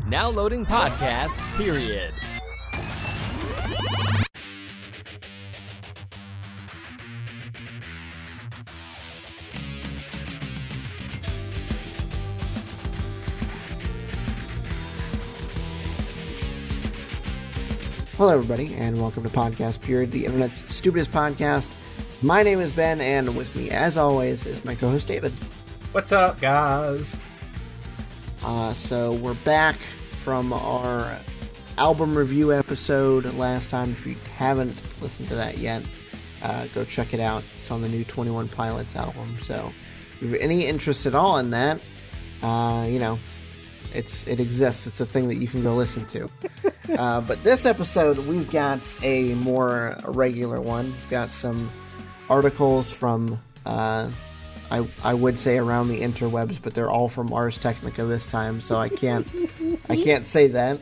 Now loading podcast, period. Hello, everybody, and welcome to Podcast Period, the internet's stupidest podcast. My name is Ben, and with me, as always, is my co-host David. What's up, guys? So we're back from our album review episode last time. If you haven't listened to that yet, go check it out. It's on the new 21 Pilots album. So if you have any interest at all in that, it exists. It's a thing that you can go listen to. But this episode, we've got a more regular one. We've got some articles from, I would say around the interwebs, but they're all from Ars Technica this time, so I can't say that.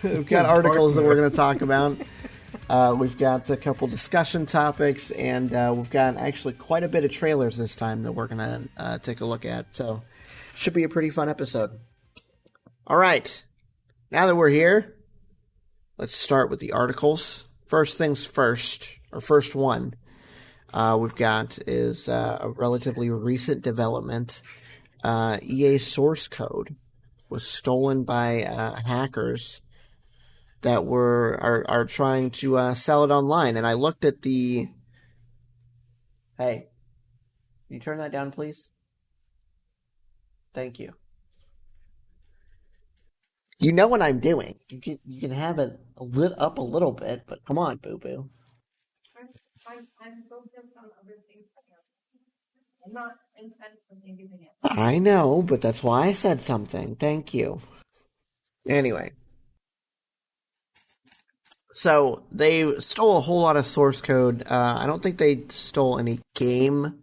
We've got articles that we're going to talk about. We've got a couple discussion topics, and we've got actually quite a bit of trailers this time that we're going to take a look at. So, should be a pretty fun episode. All right, now that we're here, let's start with the articles. First things first, our first one we've got is a relatively recent development. EA source code was stolen by hackers that are trying to sell it online. And I looked at the... Hey, can you turn that down, please? Thank you. You know what I'm doing. You can have it lit up a little bit, but come on, boo-boo. I'm focused on other things. I'm not intentionally doing it. I know, but that's why I said something. Thank you. Anyway. So, they stole a whole lot of source code. I don't think they stole any game,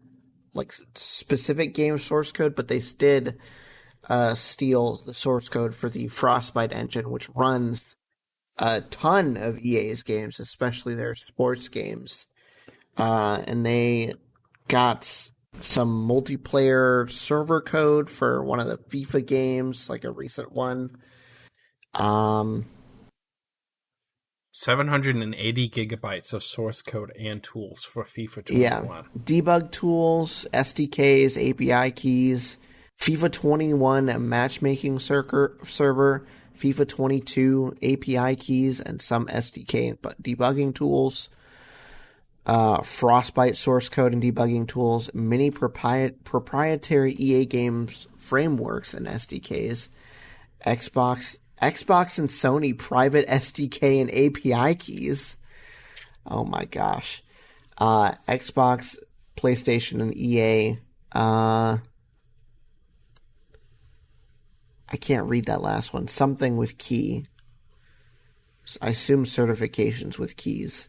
like specific game source code, but they did steal the source code for the Frostbite engine, which runs a ton of EA's games, especially their sports games. And they got some multiplayer server code for one of the FIFA games, like a recent one. 780 gigabytes of source code and tools for FIFA 21. Yeah, debug tools, SDKs, API keys, FIFA 21 matchmaking server, FIFA 22 API keys, and some SDK and debugging tools. Frostbite source code and debugging tools, many proprietary EA games frameworks and SDKs, Xbox and Sony private SDK and API keys. Oh my gosh. Xbox, PlayStation, and EA. I can't read that last one. Something with key. I assume certifications with keys.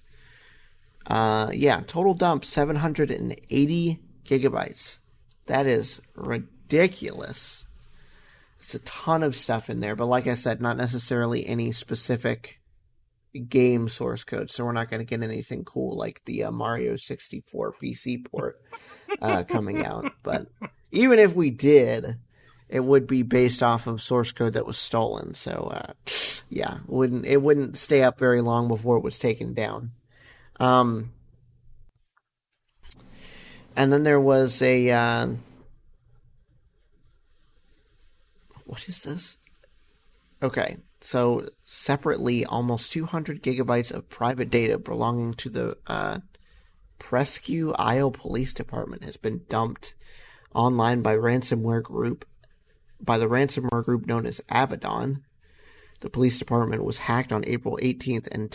Total dump 780 gigabytes. That is ridiculous. It's a ton of stuff in there, but like I said, not necessarily any specific game source code, so we're not going to get anything cool like the Mario 64 PC port coming out. But even if we did, it would be based off of source code that was stolen. So, it wouldn't stay up very long before it was taken down. And then there was a, what is this? Okay, so separately, almost 200 gigabytes of private data belonging to the Presque Isle Police Department has been dumped online by the ransomware group known as Avedon. The police department was hacked on April 18th and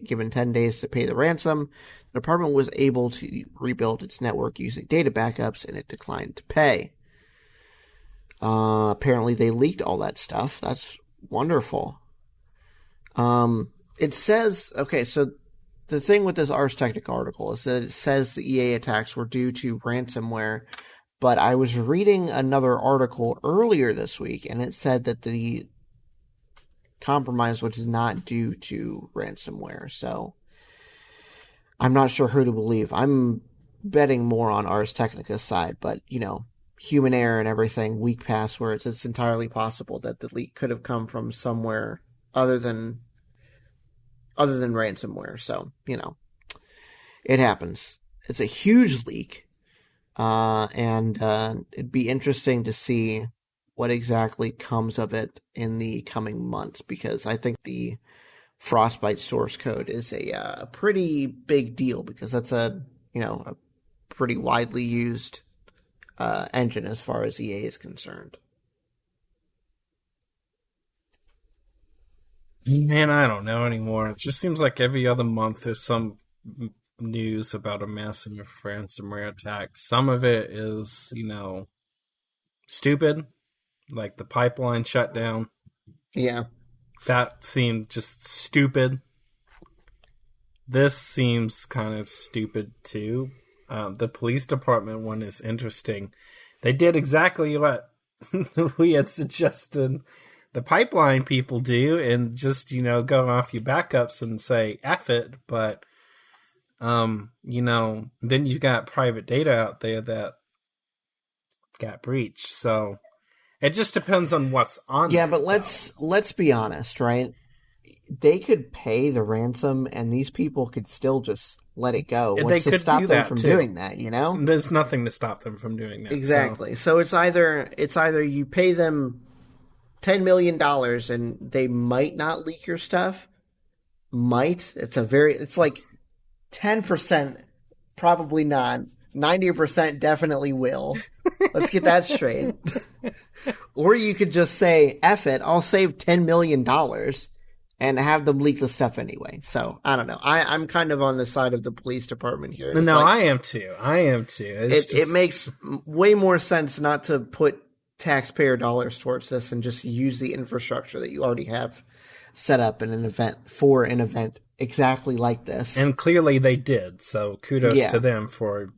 given 10 days to pay the ransom. The department was able to rebuild its network using data backups, and it declined to pay. Apparently they leaked all that stuff. That's wonderful. It says, okay, so the thing with this Ars Technica article is that it says the EA attacks were due to ransomware, but I was reading another article earlier this week, and it said that the compromise was not due to ransomware, so I'm not sure who to believe. I'm betting more on Ars Technica's side, but, human error and everything, weak passwords, it's entirely possible that the leak could have come from somewhere other than ransomware. So, it happens. It's a huge leak. And it'd be interesting to see what exactly comes of it in the coming months, because I think the Frostbite source code is a pretty big deal, because that's a pretty widely used engine as far as EA is concerned. Man, I don't know anymore. It just seems like every other month there's some news about a massive ransomware attack. Some of it is, stupid, like the pipeline shutdown. Yeah. That seemed just stupid. This seems kind of stupid too. The police department one is interesting. They did exactly what we had suggested the pipeline people do, and just, go off your backups and say F it, but then you got private data out there that got breached. So it just depends on what's on. Yeah, but let's be honest, right? They could pay the ransom, and these people could still just let it go. What's to stop them from doing that? There's nothing to stop them from doing that. Exactly. So it's either you pay them $10 million and they might not leak your stuff. It's like 10%, probably not. 90% definitely will. Let's get that straight. Or you could just say, F it, I'll save $10 million and have them leak the stuff anyway. So, I don't know. I'm kind of on the side of the police department here. No, I am too. It makes way more sense not to put taxpayer dollars towards this and just use the infrastructure that you already have set up in an event exactly like this. And clearly they did. So kudos to them for,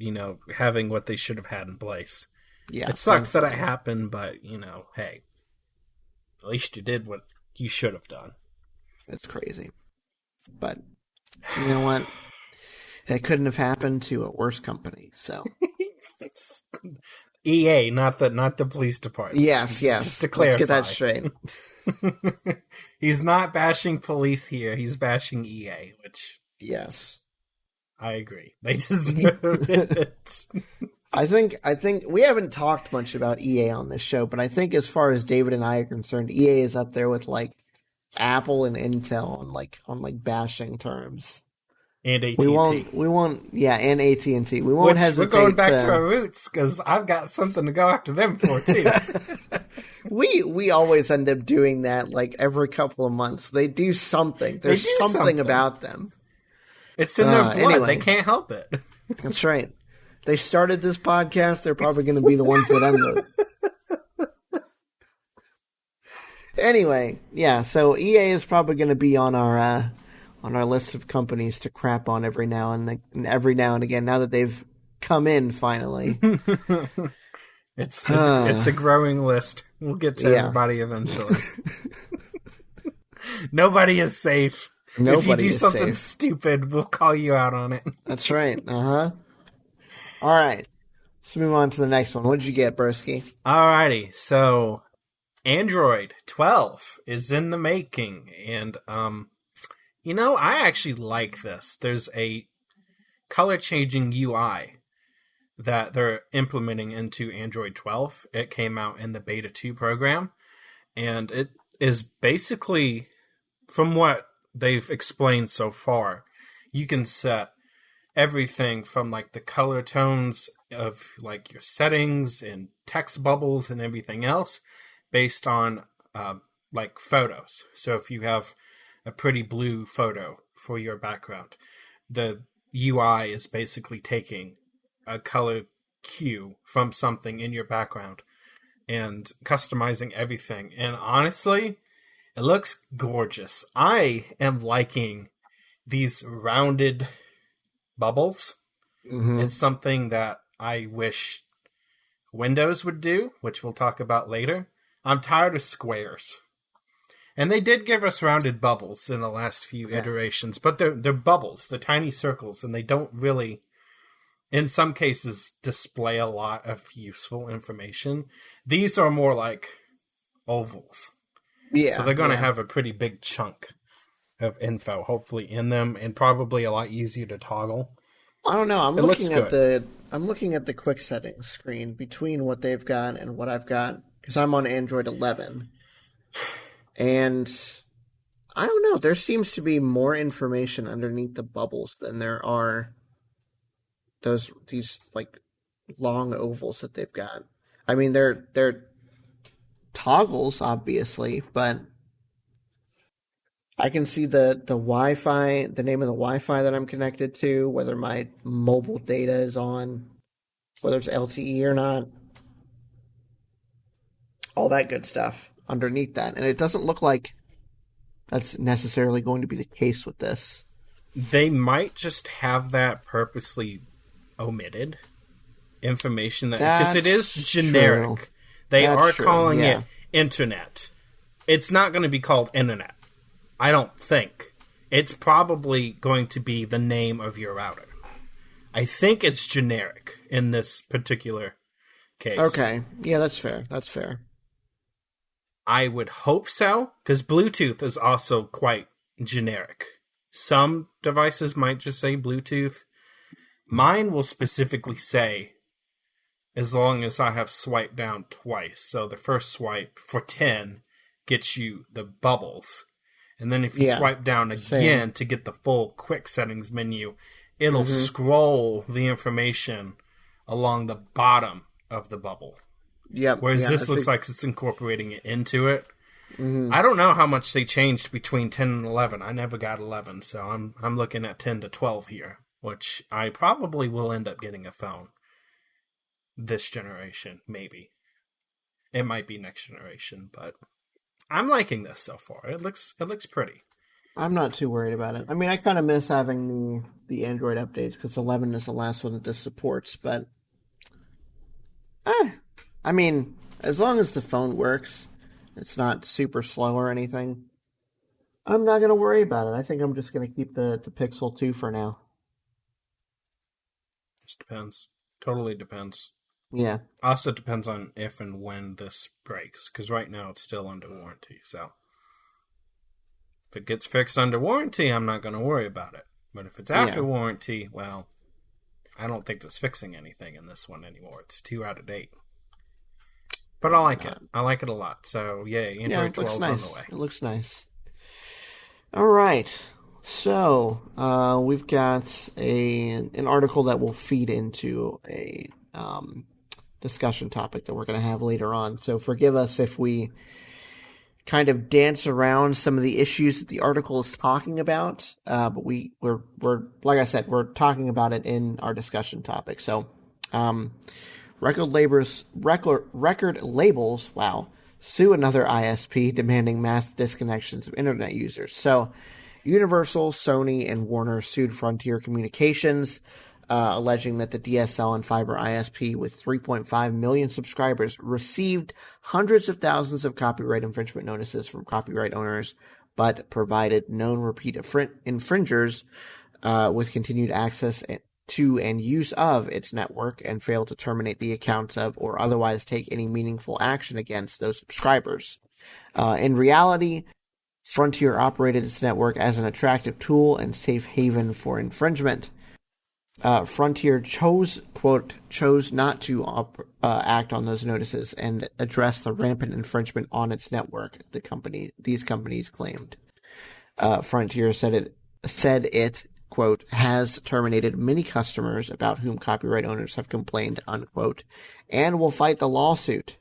having what they should have had in place. Yeah. It sucks that it happened, but, hey, at least you did what you should have done. It's crazy. But you know what? That couldn't have happened to a worse company, so. It's EA, not the police department. Yes. Just to clarify. Let's get that straight. He's not bashing police here. He's bashing EA, which... Yes. I agree. They deserve it. I think we haven't talked much about EA on this show, but I think as far as David and I are concerned, EA is up there with Apple and Intel on bashing terms. And AT&T. We won't, and AT&T. We won't hesitate. We're going back to our roots, because I've got something to go after them for, too. We always end up doing that, every couple of months. They do something. There's something about them. It's in their blood. Anyway, they can't help it. That's right. They started this podcast. They're probably going to be the ones that end it. Anyway, yeah, so EA is probably going to be on our list of companies to crap on every now and again, now that they've come in finally. It's a growing list. We'll get to everybody eventually. Nobody is safe. If you do something stupid, we'll call you out on it. That's right. All right. Let's move on to the next one. What did you get, Bursky? Alrighty. So, Android 12 is in the making, and I actually like this. There's a color-changing UI that they're implementing into Android 12. It came out in the Beta 2 program, and it is basically, from what they've explained so far, you can set everything from the color tones of your settings and text bubbles and everything else based on photos. So if you have a pretty blue photo for your background, the UI is basically taking a color cue from something in your background and customizing everything. And honestly, it looks gorgeous. I am liking these rounded bubbles. Mm-hmm. It's something that I wish Windows would do, which we'll talk about later. I'm tired of squares. And they did give us rounded bubbles in the last few iterations, but they're bubbles, they're tiny circles, and they don't really in some cases, display a lot of useful information. These are more like ovals. Yeah. So they're going to have a pretty big chunk of info, hopefully, in them, and probably a lot easier to toggle. I don't know. I'm It looks looking at the quick settings screen between what they've got and what I've got, because I'm on Android 11. And I don't know. There seems to be more information underneath the bubbles than there are these like long ovals that they've got. I mean, they're toggles, obviously, but I can see the Wi-Fi, the name of the Wi-Fi that I'm connected to, whether my mobile data is on, whether it's LTE or not, all that good stuff underneath that. And it doesn't look like that's necessarily going to be the case with this. They might just have that purposely omitted information because it is generic. True. They That's are true, calling yeah. it internet. It's not going to be called internet. I don't think. It's probably going to be the name of your router. I think it's generic in this particular case. Okay. Yeah, that's fair. That's fair. I would hope so, because Bluetooth is also quite generic. Some devices might just say Bluetooth. Mine will specifically say, as long as I have swiped down twice. So the first swipe for 10 gets you the bubbles. And then if you swipe down again to get the full quick settings menu, it'll scroll the information along the bottom of the bubble. Yep. Whereas this looks like it's incorporating it into it. I don't know how much they changed between 10 and 11. I never got 11, so I'm looking at 10 to 12 here, which I probably will end up getting a phone this generation, maybe. It might be next generation, but I'm liking this so far. It looks pretty. I'm not too worried about it. I mean, I kind of miss having the Android updates because 11 is the last one that this supports, but I mean, as long as the phone works, it's not super slow or anything, I'm not going to worry about it. I think I'm just going to keep the Pixel 2 for now. Just depends. Totally depends. Yeah. Also depends on if and when this breaks, because right now it's still under warranty, so if it gets fixed under warranty, I'm not going to worry about it. But if it's after warranty, well, I don't think there's fixing anything in this one anymore. It's too out of date. But I like it. I like it a lot. So, yay, Android 12 is on the way. It looks nice. All right. So, we've got an article that will feed into a discussion topic that we're going to have later on. So, forgive us if we kind of dance around some of the issues that the article is talking about. But we're like I said, we're talking about it in our discussion topic. So, record labels, sue another ISP demanding mass disconnections of internet users. So, Universal, Sony, and Warner sued Frontier Communications, alleging that the DSL and fiber ISP with 3.5 million subscribers received hundreds of thousands of copyright infringement notices from copyright owners, but provided known repeat infringers with continued access to and use of its network and failed to terminate the accounts of or otherwise take any meaningful action against those subscribers. In reality, Frontier operated its network as an attractive tool and safe haven for infringement. Frontier chose not to act on those notices and address the rampant infringement on its network, these companies claimed. Frontier said it, quote, has terminated many customers about whom copyright owners have complained, unquote, and will fight the lawsuit.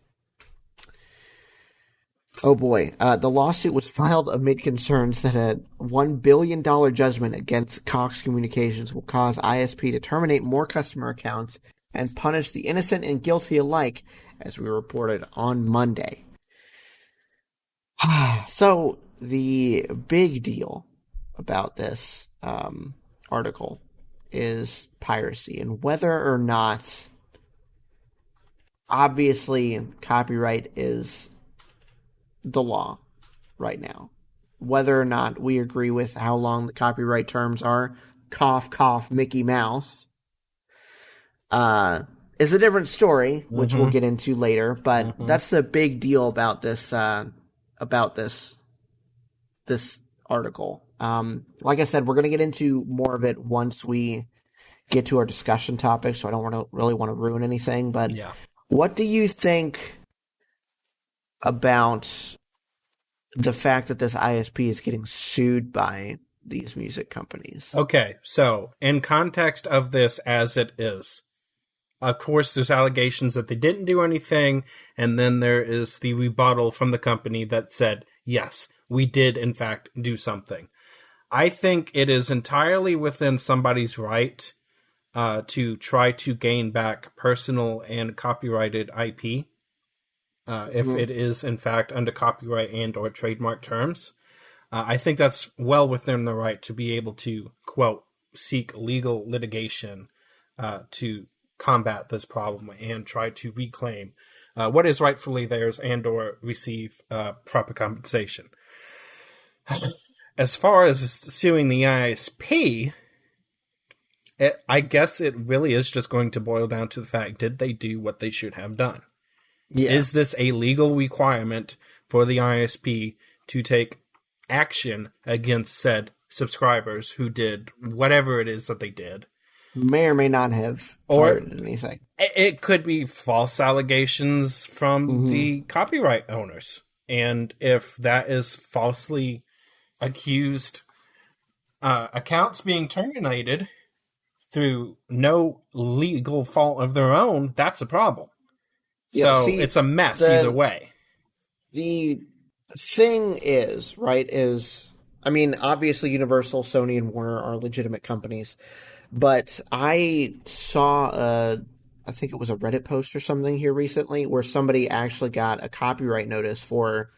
Oh boy. The lawsuit was filed amid concerns that a $1 billion judgment against Cox Communications will cause ISP to terminate more customer accounts and punish the innocent and guilty alike, as we reported on Monday. So, the big deal about this article is piracy and whether or not, obviously, copyright is the law right now. Whether or not we agree with how long the copyright terms are, cough, cough, Mickey Mouse. is a different story, which we'll get into later. But that's the big deal about this this article. Like I said, we're going to get into more of it once we get to our discussion topic, so I don't really want to ruin anything. But what do you think about the fact that this ISP is getting sued by these music companies? Okay, so in context of this as it is, of course, there's allegations that they didn't do anything, and then there is the rebuttal from the company that said, yes, we did, in fact, do something. I think it is entirely within somebody's right to try to gain back personal and copyrighted IP if it is, in fact, under copyright and or trademark terms. I think that's well within the right to be able to, quote, seek legal litigation to combat this problem and try to reclaim what is rightfully theirs and or receive proper compensation. As far as suing the ISP, I guess it really is just going to boil down to the fact, did they do what they should have done? Yeah. Is this a legal requirement for the ISP to take action against said subscribers who did whatever it is that they did? May or may not have pirated anything. It could be false allegations from the copyright owners. And if that is falsely accused accounts being terminated through no legal fault of their own, that's a problem. Yeah, so it's a mess either way. The thing is, I mean, obviously Universal, Sony, and Warner are legitimate companies, but I saw I think it was a Reddit post or something here recently where somebody actually got a copyright notice for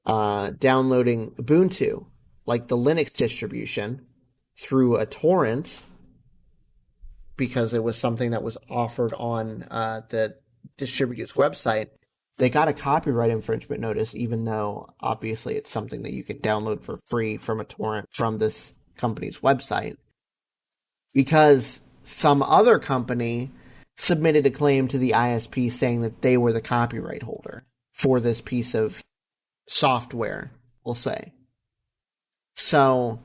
downloading Ubuntu, like the Linux distribution, through a torrent because it was something that was offered on the distributor's website. They got a copyright infringement notice, even though obviously it's something that you can download for free from a torrent from this company's website, because some other company submitted a claim to the ISP saying that they were the copyright holder for this piece of software, we'll say. So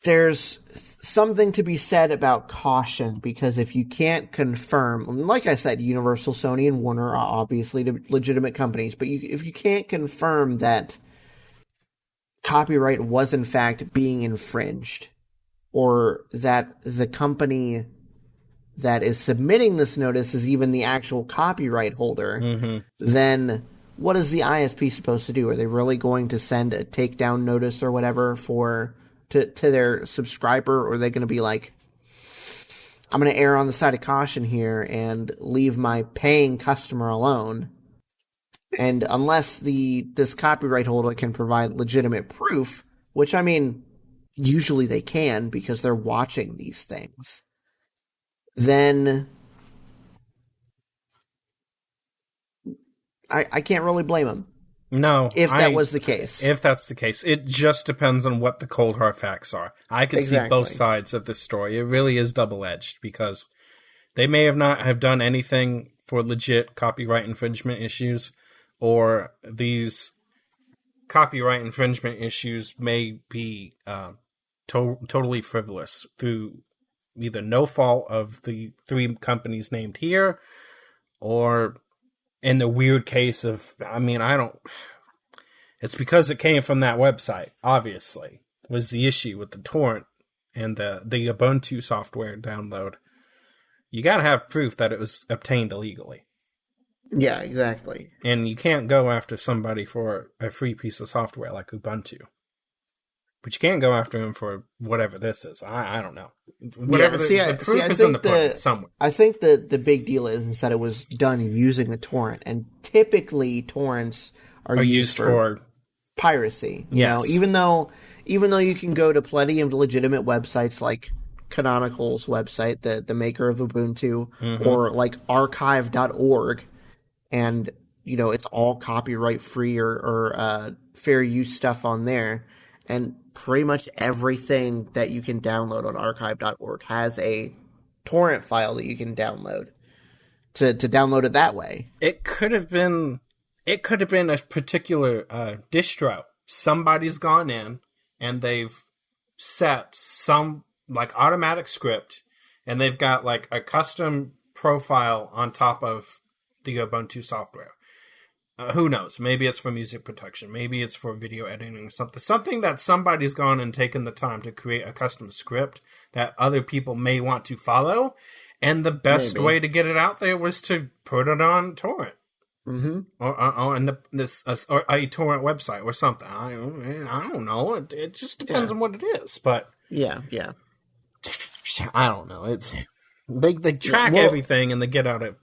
there's something to be said about caution, because if you can't confirm, like I said, Universal, Sony, and Warner are obviously legitimate companies, but if you can't confirm that copyright was in fact being infringed, or that the company that is submitting this notice is even the actual copyright holder, then what is the ISP supposed to do? Are they really going to send a takedown notice or whatever to their subscriber, or are they going to be like, I'm going to err on the side of caution here and leave my paying customer alone? And unless this copyright holder can provide legitimate proof, which, I mean, usually they can because they're watching these things, then I can't really blame them. No. If that was the case. If that's the case. It just depends on what the cold hard facts are. I can see both sides of this story. It really is double-edged, because they may not have done anything for legit copyright infringement issues, or these copyright infringement issues may be totally frivolous through either no fault of the three companies named here, or in the weird case of, it's because it came from that website, obviously, was the issue with the torrent and the Ubuntu software download. You gotta have proof that it was obtained illegally. Yeah, exactly. And you can't go after somebody for a free piece of software like Ubuntu. But you can't go after him for whatever this is. I don't know. Whatever the proof is in the pudding somewhere. I think the big deal is that it was done using the torrent, and typically torrents are used for piracy. You know, even though you can go to plenty of legitimate websites like Canonical's website, the maker of Ubuntu, or like archive.org, and it's all copyright free or fair use stuff on there. And pretty much everything that you can download on archive.org has a torrent file that you can download to download it that way. It could have been a particular distro. Somebody's gone in and they've set some like automatic script, and they've got like a custom profile on top of the Ubuntu software. Who knows? Maybe it's for music production. Maybe it's for video editing or something. Something that somebody's gone and taken the time to create a custom script that other people may want to follow. And the best way to get it out there was to put it on torrent. Mm-hmm. Or or a torrent website or something. I don't know. It just depends on what it is. But yeah. I don't know. It's they track everything and they get out of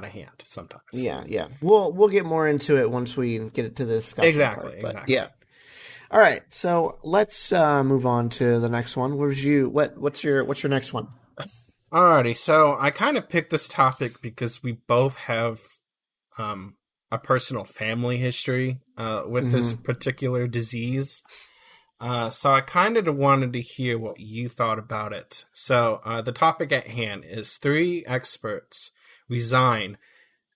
hand sometimes. Yeah. We'll get more into it once we get it to the discussion. Exactly. Yeah. All right. So let's move on to the next one. What's your next one? Alrighty. So I kind of picked this topic because we both have a personal family history with this particular disease. So I kind of wanted to hear what you thought about it. So the topic at hand is 3 experts resign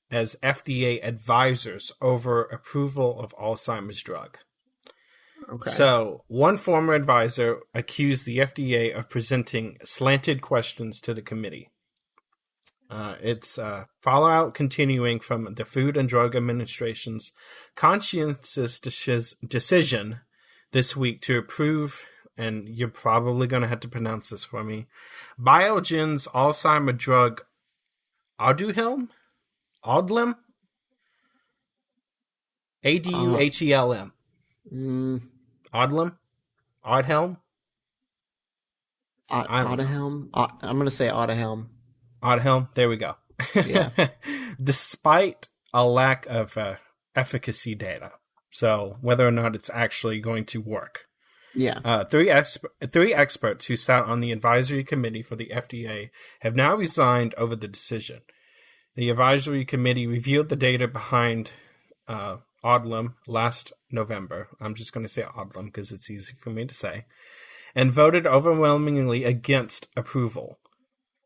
as FDA advisors over approval of Alzheimer's drug. Okay. So one former advisor accused the FDA of presenting slanted questions to the committee. It's fallout continuing from the Food and Drug Administration's conscientious decision this week to approve, and you're probably going to have to pronounce this for me, Biogen's Alzheimer drug Aduhelm? Adulm? Aduhelm. Adulm? Adhelm? Aduhelm? I'm going to say Aduhelm. Aduhelm, there we go. Yeah. Despite a lack of efficacy data. So whether or not it's actually going to work. Yeah. 3 experts who sat on the advisory committee for the FDA have now resigned over the decision. The advisory committee reviewed the data behind Adulm last November. I'm just going to say Adulm because it's easy for me to say. And voted overwhelmingly against approval.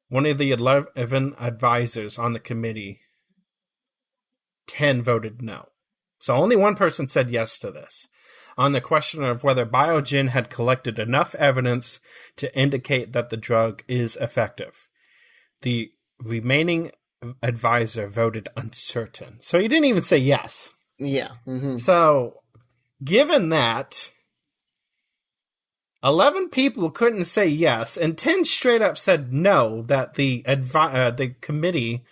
One of the 11 advisors on the committee, 10 voted no. So only one person said yes to this, on the question of whether Biogen had collected enough evidence to indicate that the drug is effective. The remaining advisor voted uncertain. So he didn't even say yes. Yeah. Mm-hmm. So, given that 11 people couldn't say yes, and 10 straight up said no, that the committee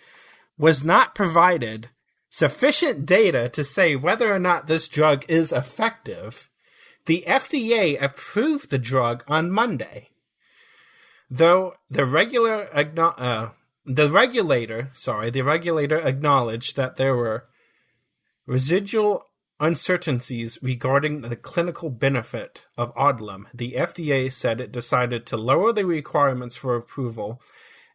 was not provided sufficient data to say whether or not this drug is effective, the FDA approved the drug on Monday. Though the regulator acknowledged that there were residual uncertainties regarding the clinical benefit of Adulm, the FDA said it decided to lower the requirements for approval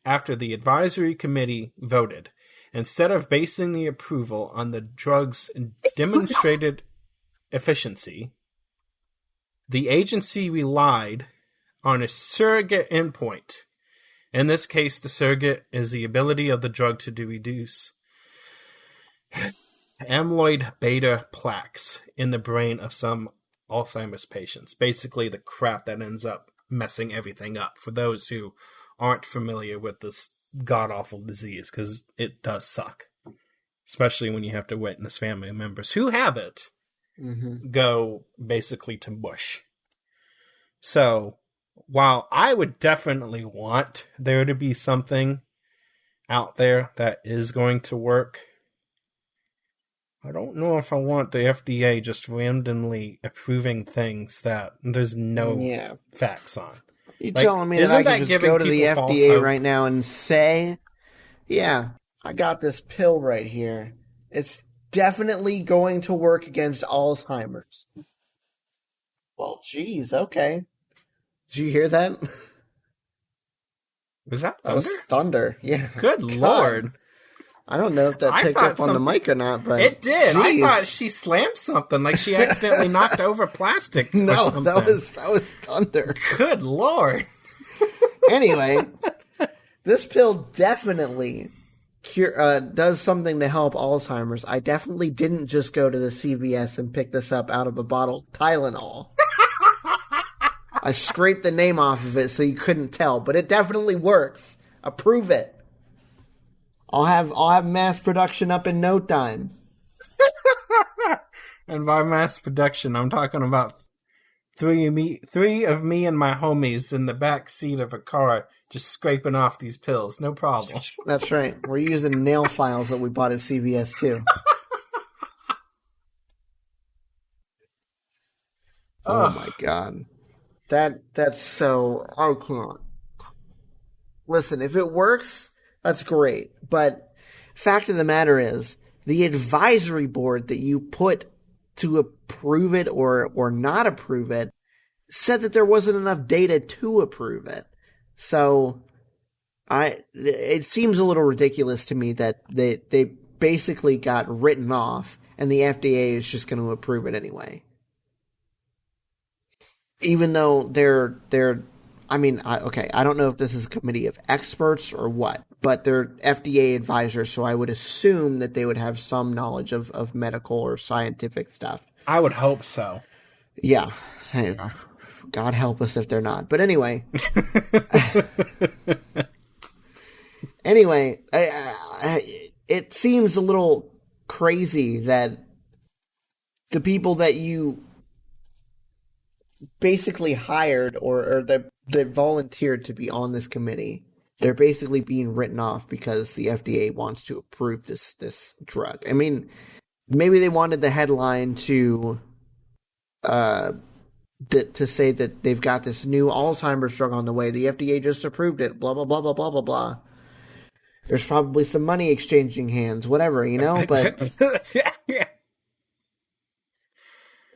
after the advisory committee voted. Instead of basing the approval on the drug's demonstrated efficiency, the agency relied on a surrogate endpoint. In this case, the surrogate is the ability of the drug to reduce amyloid beta plaques in the brain of some Alzheimer's patients. Basically, the crap that ends up messing everything up for those who aren't familiar with this god-awful disease, because it does suck. Especially when you have to witness family members who have it go basically to mush. So, while I would definitely want there to be something out there that is going to work, I don't know if I want the FDA just randomly approving things that there's no facts on. You telling me that I can just go to the FDA right now and say, yeah, I got this pill right here. It's definitely going to work against Alzheimer's. Well, geez, okay. Did you hear that? Was that thunder? That was thunder, yeah. Good Lord. I don't know if that picked up on the mic or not, but it did. Geez. I thought she slammed something, like she accidentally knocked over plastic. No, or something. that was thunder. Good Lord. Anyway, This pill definitely does something to help Alzheimer's. I definitely didn't just go to the CVS and pick this up out of a bottle of Tylenol. I scraped the name off of it so you couldn't tell, but it definitely works. Approve it. I'll have mass production up in no time. And by mass production, I'm talking about three of me and my homies in the back seat of a car just scraping off these pills. No problem. That's right. We're using nail files that we bought at CVS too. Oh my god. That's so... I can't. Listen, if it works, that's great. But fact of the matter is, the advisory board that you put to approve it or not approve it said that there wasn't enough data to approve it. So it seems a little ridiculous to me that they basically got written off and the FDA is just going to approve it anyway. Even though they're I don't know if this is a committee of experts or what, but they're FDA advisors, so I would assume that they would have some knowledge of medical or scientific stuff. I would hope so. Yeah. God help us if they're not. But anyway. It seems a little crazy that the people that you basically hired or that volunteered to be on this committee, they're basically being written off because the FDA wants to approve this drug. I mean, maybe they wanted the headline to say that they've got this new Alzheimer's drug on the way. The FDA just approved it. Blah blah blah blah blah blah blah. There's probably some money exchanging hands, whatever, But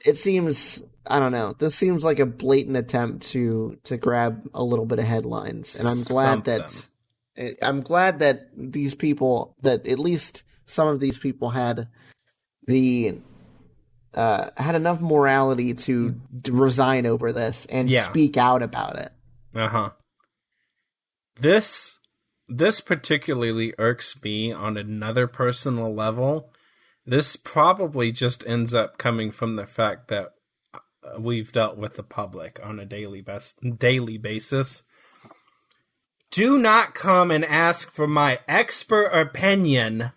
it seems, I don't know. This seems like a blatant attempt to grab a little bit of headlines, and I'm glad that these people, that at least some of these people had enough morality to resign over this and speak out about it. This particularly irks me on another personal level. This probably just ends up coming from the fact that we've dealt with the public on a daily basis. Do not come and ask for my expert opinion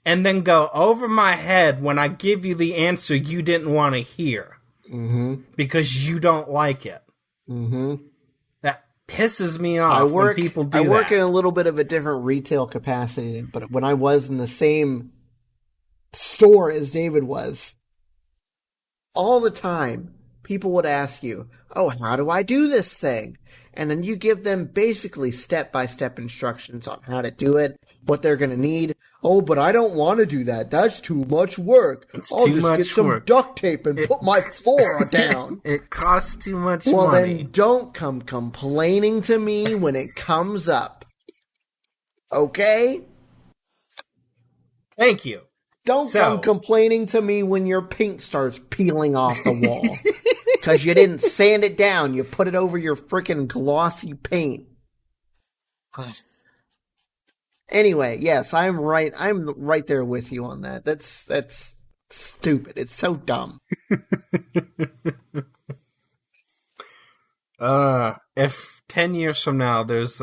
and then go over my head when I give you the answer you didn't want to hear. Because you don't like it. That pisses me off when people do that. I work in a little bit of a different retail capacity, but when I was in the same store as David was, all the time people would ask you, oh, how do I do this thing? And then you give them basically step-by-step instructions on how to do it, what they're going to need. Oh, but I don't want to do that. That's too much work. I'll just get some duct tape and put my floor down. It costs too much money. Well, then don't come complaining to me when it comes up. Okay? Thank you. Don't come complaining to me when your paint starts peeling off the wall. Because you didn't sand it down. You put it over your freaking glossy paint. Anyway, yes, I'm right. I'm right there with you on that. That's stupid. It's so dumb. If 10 years from now there's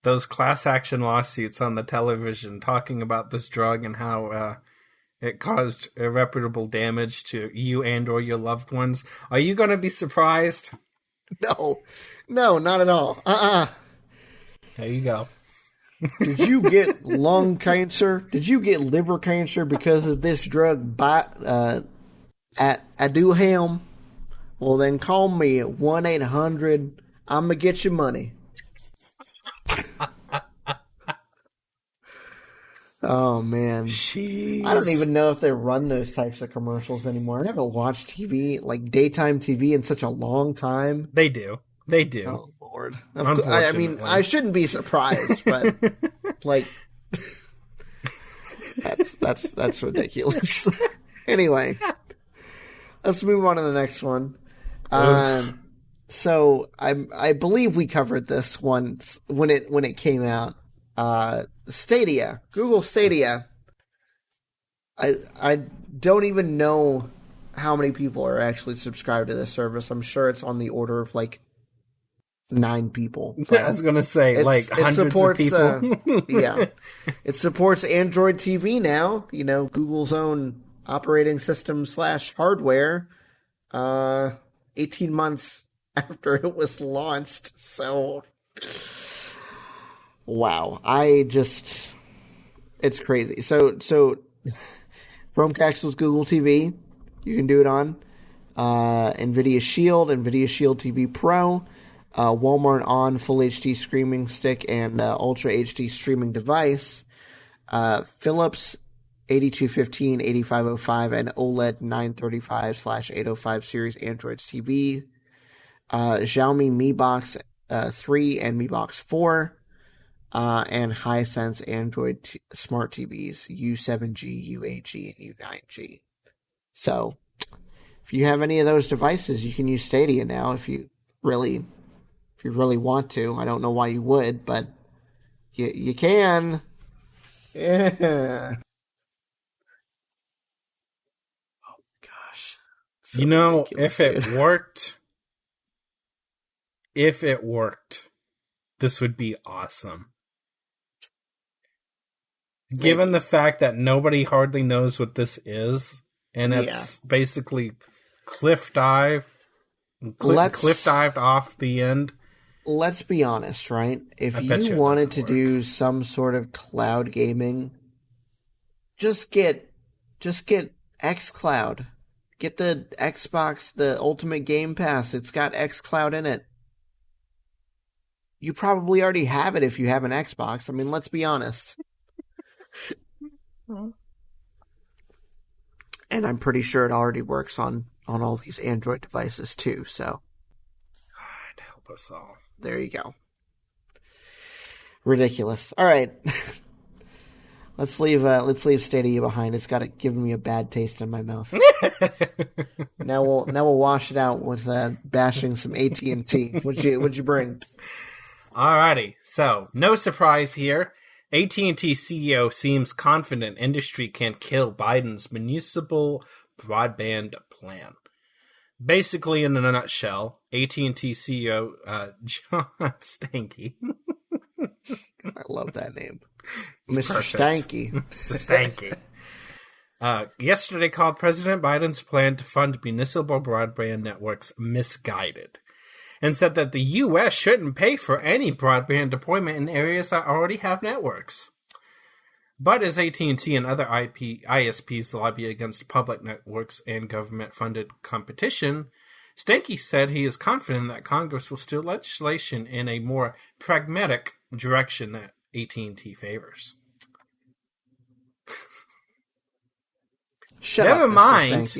those class action lawsuits on the television talking about this drug and how it caused irreparable damage to you and or your loved ones, are you going to be surprised? No, not at all. There you go. Did you get lung cancer? Did you get liver cancer because of this drug at Aduhelm? Well, then call me at 1-800. I'm going to get you money. Oh, man. Jeez. I don't even know if they run those types of commercials anymore. I haven't watched TV, like daytime TV, in such a long time. They do. Oh, Lord. I mean, I shouldn't be surprised, but, like, that's ridiculous. Anyway, let's move on to the next one. So I believe we covered this once when it came out. Stadia, Google Stadia. I don't even know how many people are actually subscribed to this service. I'm sure it's on the order of like 9 people. I was gonna say hundreds of people. Yeah, it supports Android TV now. You know, Google's own operating system / hardware. 18 months after it was launched. So, wow, it's crazy. So Chromecast was Google TV. You can do it on NVIDIA Shield TV Pro, Walmart On Full HD streaming stick and Ultra HD streaming device, Philips 8215, 8505, and OLED 935/805 series Android TV, Xiaomi Mi Box 3 and Mi Box 4, and Hisense Android smart TVs U7G, U8G, and U9G. So, if you have any of those devices, you can use Stadia now if you really want to. I don't know why you would, but you can. Yeah. Oh gosh. So If it worked, this would be awesome. Given the fact that nobody hardly knows what this is, and it's basically cliff dived off the end. Let's be honest, right? If you wanted to do some sort of cloud gaming, just get xCloud. Get the Xbox, the Ultimate Game Pass. It's got xCloud in it. You probably already have it if you have an Xbox. I mean, let's be honest. And I'm pretty sure it already works on all these Android devices too, so. God help us all. There you go. Ridiculous. All right. Let's leave Stadia behind. It's got given me a bad taste in my mouth. Now we'll wash it out with bashing some AT&T. What'd you bring? Alrighty. So, no surprise here. AT&T CEO seems confident industry can kill Biden's municipal broadband plan. Basically, in a nutshell, AT&T CEO John Stankey. I love that name. Mr. Stanky. Mr. Stanky. Yesterday called President Biden's plan to fund municipal broadband networks misguided, and said that the U.S. shouldn't pay for any broadband deployment in areas that already have networks. But as AT&T and other ISPs lobby against public networks and government-funded competition, Stanky said he is confident that Congress will steer legislation in a more pragmatic direction that AT&T favors. Never mind.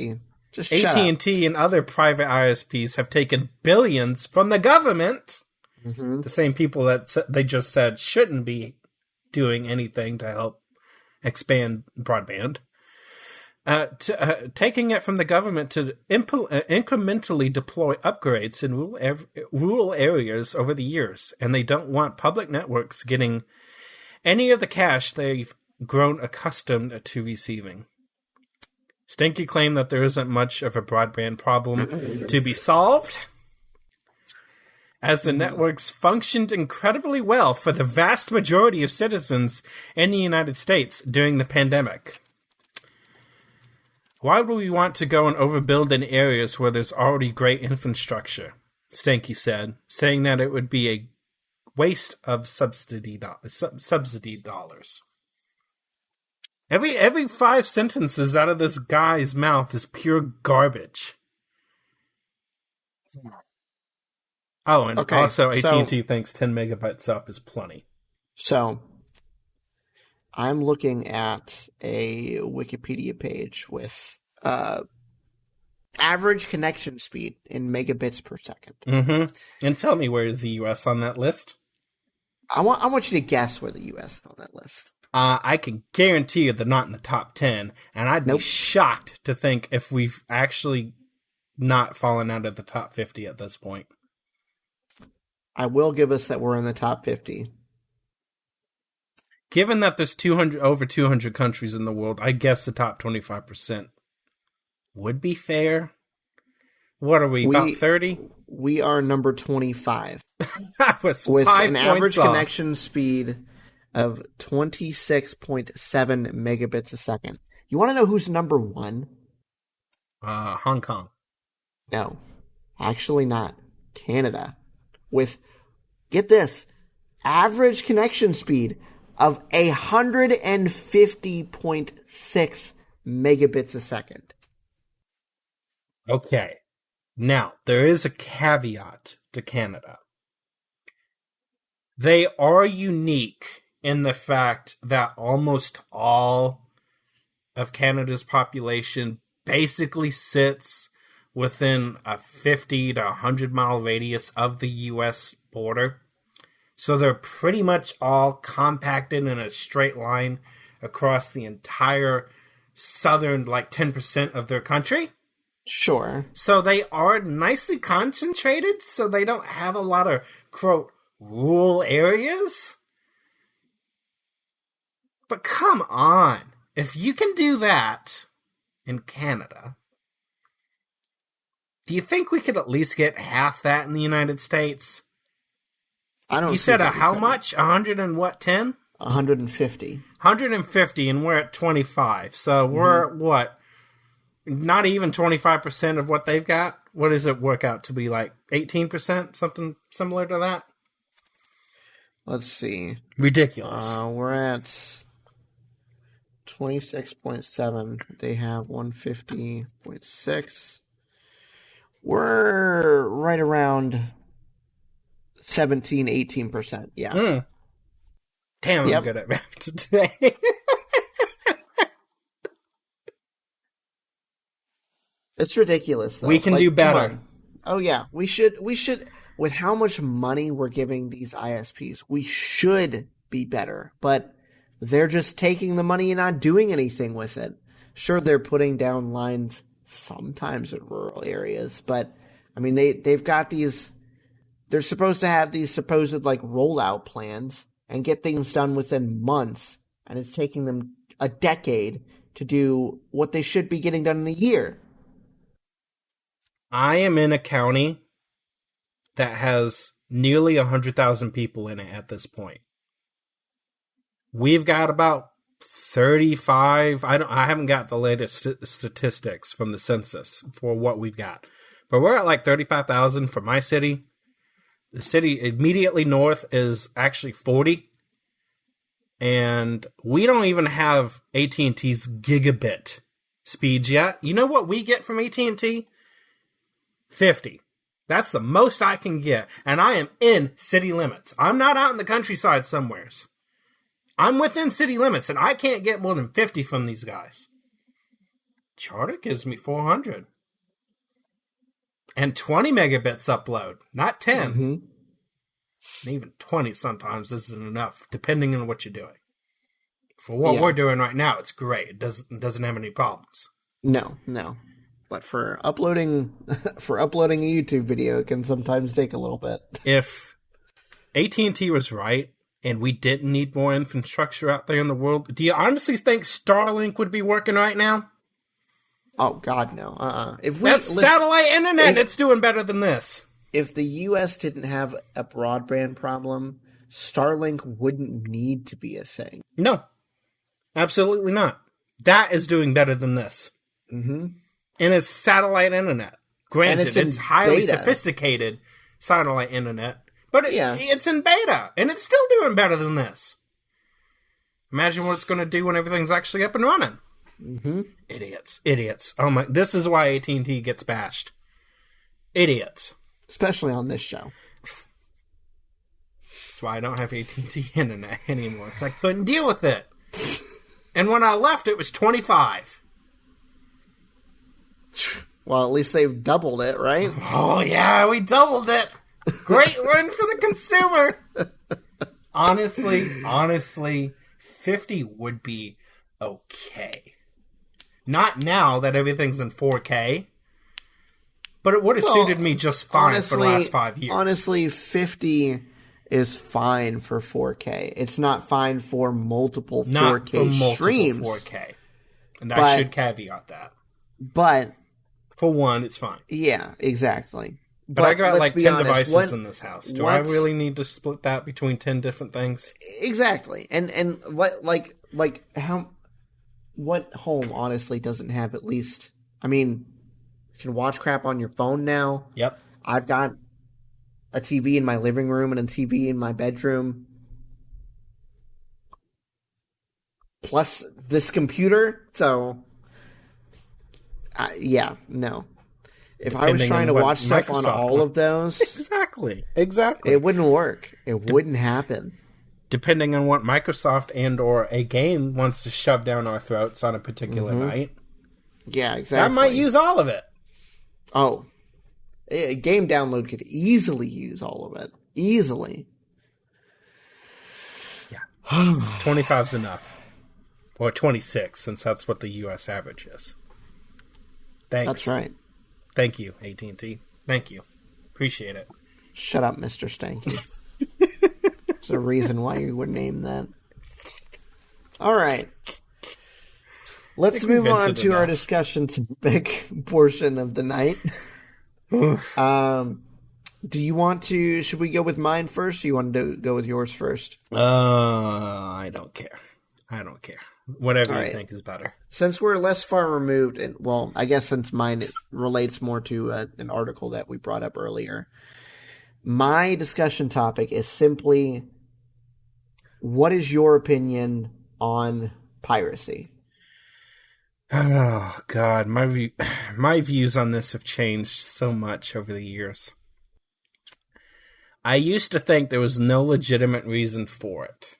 AT&T and other private ISPs have taken billions from the government, the same people that they just said shouldn't be doing anything to help expand broadband, taking it from the government to incrementally deploy upgrades in rural areas over the years, and they don't want public networks getting any of the cash they've grown accustomed to receiving. Stanky claimed that there isn't much of a broadband problem to be solved, as the networks functioned incredibly well for the vast majority of citizens in the United States during the pandemic. Why would we want to go and overbuild in areas where there's already great infrastructure? Stanky said, saying that it would be a waste of subsidy dollars. Every 5 sentences out of this guy's mouth is pure garbage. Oh, and also AT&T thinks 10 megabytes up is plenty. So, I'm looking at a Wikipedia page with average connection speed in megabits per second. Mm-hmm. And tell me, where is the U.S. on that list? I want you to guess where the U.S. is on that list. I can guarantee you they're not in the top 10, and I'd be shocked to think if we've actually not fallen out of the top 50 at this point. I will give us that we're in the top 50. Given that there's over 200 countries in the world, I guess the top 25% would be fair. What are we, about 30? We are number 25. That was with 5 an points average off. connection speed of 26.7 megabits a second. You want to know who's number one? Hong Kong. No, actually not. Canada. With, get this, average connection speed of 150.6 megabits a second. Okay. Now, there is a caveat to Canada. They are unique in the fact that almost all of Canada's population basically sits within a 50 to 100 mile radius of the U.S. border. So they're pretty much all compacted in a straight line across the entire southern, 10% of their country. Sure. So they are nicely concentrated, so they don't have a lot of, quote, rural areas. But come on. If you can do that in Canada, do you think we could at least get half that in the United States? I don't. You said how much? 100 and what, 10? 150. 150, and we're at 25. So we're what? Not even 25% of what they've got? What does it work out to be, 18%? Something similar to that? Let's see. Ridiculous. We're at 26.7. They have 150.6. We're right around 18%. Yeah. Damn, Yep. I'm good at math today. It's ridiculous, though. We can do come better. on. Oh, yeah. We should, with how much money we're giving these ISPs, we should be better. But they're just taking the money and not doing anything with it. Sure, they're putting down lines sometimes in rural areas, but, I mean, they've got these, they're supposed to have these supposed, rollout plans and get things done within months, and it's taking them a decade to do what they should be getting done in a year. I am in a county that has nearly 100,000 people in it at this point. We've got about 35. I haven't got the latest statistics from the census for what we've got, but we're at 35,000 for my city. The city immediately north is actually 40, and we don't even have AT&T's gigabit speeds yet. You know what we get from AT&T? 50. That's the most I can get, and I am in city limits. I'm not out in the countryside somewheres. I'm within city limits, and I can't get more than 50 from these guys. Charter gives me 400. And 20 megabits upload, not 10. Mm-hmm. And even 20 sometimes isn't enough, depending on what you're doing. For what we're doing right now, it's great. It doesn't have any problems. No. But for uploading a YouTube video, it can sometimes take a little bit. If AT&T was right, and we didn't need more infrastructure out there in the world, do you honestly think Starlink would be working right now? Oh, God, no. That's satellite internet. It's doing better than this. If the U.S. didn't have a broadband problem, Starlink wouldn't need to be a thing. No, absolutely not. That is doing better than this. Mm-hmm. And it's satellite internet. Granted, it's highly beta. sophisticated satellite internet, but it's in beta, and it's still doing better than this. Imagine what it's going to do when everything's actually up and running. Mm-hmm. Idiots. Oh my! This is why AT&T gets bashed. Idiots. Especially on this show. That's why I don't have AT&T internet anymore. Because I couldn't deal with it. And when I left, it was 25. Well, at least they've doubled it, right? Oh, yeah, we doubled it. Great win for the consumer. Honestly, 50 would be okay. Not now that everything's in 4K. But it would have suited me just fine for the last 5 years. Honestly, 50 is fine for 4K. It's not fine for multiple 4K streams. 4K. And I should caveat that. But for one, it's fine. Yeah, exactly. But I got like 10 devices in this house. Do I really need to split that between 10 different things? Exactly. And what what home honestly doesn't have at least, I mean, you can watch crap on your phone now. Yep. I've got a TV in my living room and a TV in my bedroom. Plus this computer. So, yeah, no. If I was trying to watch stuff on all of those... Exactly. It wouldn't work. It wouldn't happen. Depending on what Microsoft and or a game wants to shove down our throats on a particular night. Yeah, exactly. I might use all of it. Oh. A game download could easily use all of it. Easily. Yeah. 25's enough. Or 26, since that's what the U.S. average is. Thanks. That's right. Thank you, AT&T. Thank you. Appreciate it. Shut up, Mr. Stanky. There's a reason why you would name that. All right. Let's move on to our discussion topic portion of the night. Do you want to... Should we go with mine first, or do you want to go with yours first? I don't care. Whatever you think is better. Since we're less far removed, and well, I guess since mine relates more to an article that we brought up earlier, my discussion topic is simply, what is your opinion on piracy? Oh, God. My views on this have changed so much over the years. I used to think there was no legitimate reason for it.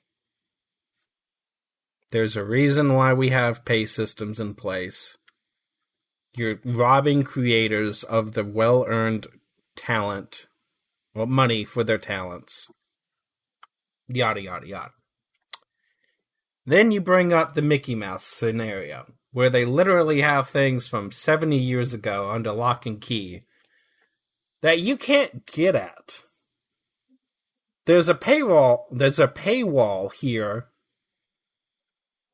There's a reason why we have pay systems in place. You're robbing creators of the well-earned talent, well, money for their talents. Yada, yada, yada. Then you bring up the Mickey Mouse scenario, where they literally have things from 70 years ago under lock and key that you can't get at. There's a paywall here,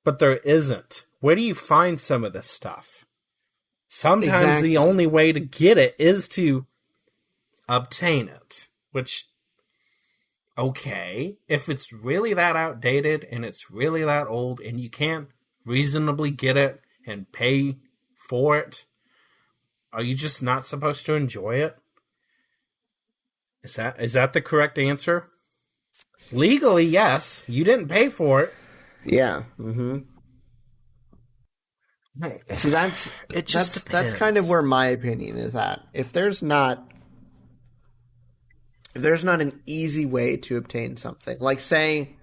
but there isn't. Where do you find some of this stuff? Sometimes the only way to get it is to obtain it. Which, okay, if it's really that outdated and it's really that old and you can't reasonably get it and pay for it, are you just not supposed to enjoy it? Is that the correct answer? Legally, yes. You didn't pay for it. Yeah. Mm-hmm. See, that's kind of where my opinion is at. If there's not an easy way to obtain something, like say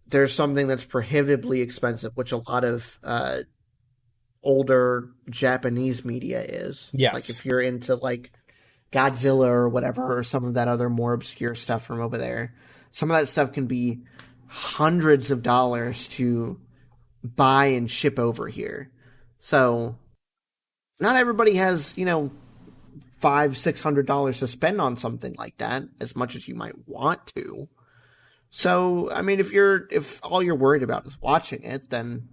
there's something that's prohibitively expensive, which a lot of older Japanese media is. Yes. Like if you're into like Godzilla or whatever, or some of that other more obscure stuff from over there, some of that stuff can be hundreds of dollars to buy and ship over here. So not everybody has, $500-$600 to spend on something like that, as much as you might want to. So, I mean, if all you're worried about is watching it, then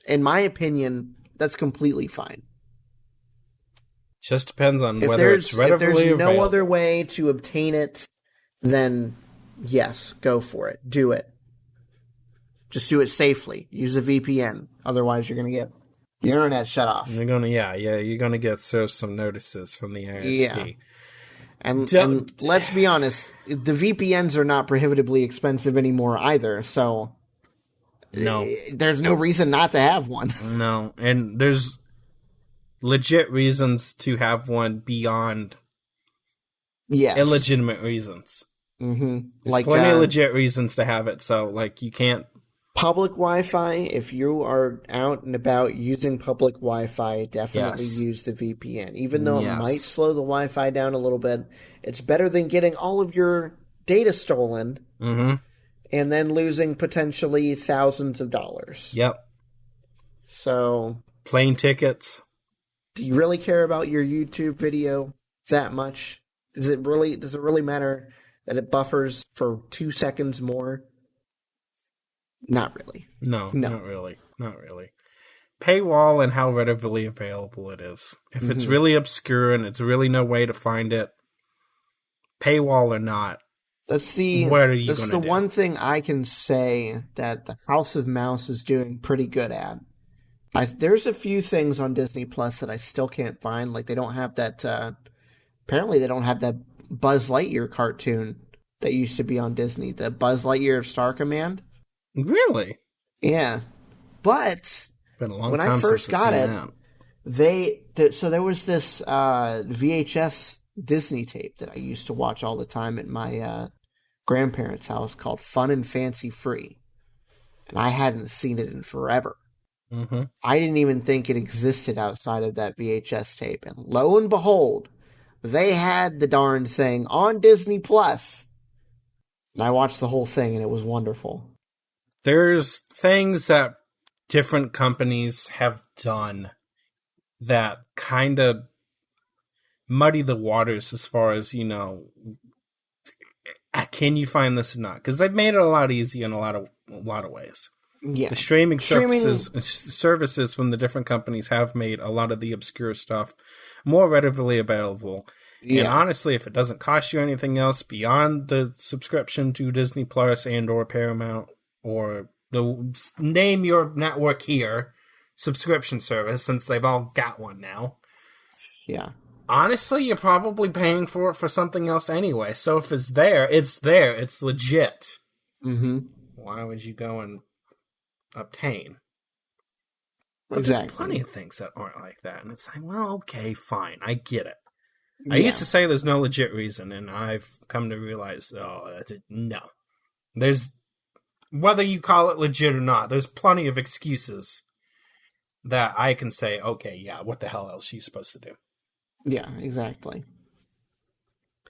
in my opinion, that's completely fine. Just depends on whether it's readily available. If there's no other way to obtain it, then yes, go for it. Do it. Just do it safely. Use a VPN. Otherwise, you're going to get the internet shut off. You're going to get served some notices from the ISP. Yeah. And let's be honest, the VPNs are not prohibitively expensive anymore either, so no, there's no reason not to have one. No, and there's legit reasons to have one beyond illegitimate reasons. Mm-hmm. There's plenty of legit reasons to have it, so you can't... Public Wi-Fi, if you are out and about using public Wi-Fi, definitely use the VPN. Even though it might slow the Wi-Fi down a little bit, it's better than getting all of your data stolen and then losing potentially thousands of dollars. Yep. So... Plane tickets. Do you really care about your YouTube video that much? Does it really matter that it buffers for 2 seconds more? Not really. No, not really. Not really. Paywall and how readily available it is. If it's really obscure and it's really no way to find it, paywall or not, That's the one thing I can say that the House of Mouse is doing pretty good at. There's a few things on Disney Plus that I still can't find. Like they don't have that. Apparently, they don't have that Buzz Lightyear cartoon that used to be on Disney. The Buzz Lightyear of Star Command. Really? Yeah, but been a long when time I first since got I've it, seen that. so there was this VHS Disney tape that I used to watch all the time at my grandparents' house called Fun and Fancy Free, and I hadn't seen it in forever. Mm-hmm. I didn't even think it existed outside of that VHS tape, and lo and behold, they had the darned thing on Disney Plus, and I watched the whole thing, and it was wonderful. There's things that different companies have done that kind of muddy the waters as far as, can you find this or not? Because they've made it a lot easier in a lot of ways. Yeah. The streaming services from the different companies have made a lot of the obscure stuff more readily available. Yeah. And honestly, if it doesn't cost you anything else beyond the subscription to Disney Plus and or Paramount or name your network here subscription service, since they've all got one now. Yeah. Honestly, you're probably paying for it for something else anyway. So if it's there. It's legit. Mm-hmm. Why would you go and obtain? But Exactly. There's plenty of things that aren't like that. And it's like, well, okay, fine. I get it. I used to say there's no legit reason, and I've come to realize, no. There's, whether you call it legit or not, there's plenty of excuses that I can say, okay, yeah, what the hell else are you supposed to do? Yeah, exactly.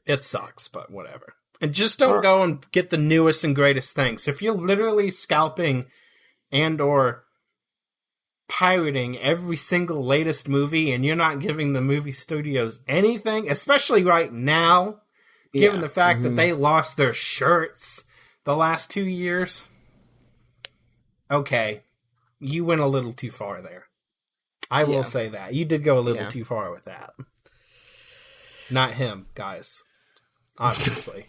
It sucks, but whatever. And just don't go and get the newest and greatest things. If you're literally scalping and or pirating every single latest movie and you're not giving the movie studios anything, especially right now, given the fact that they lost their shirts the last 2 years, okay, you went a little too far there. I will say that. You did go a little too far with that. Not him, guys. Obviously.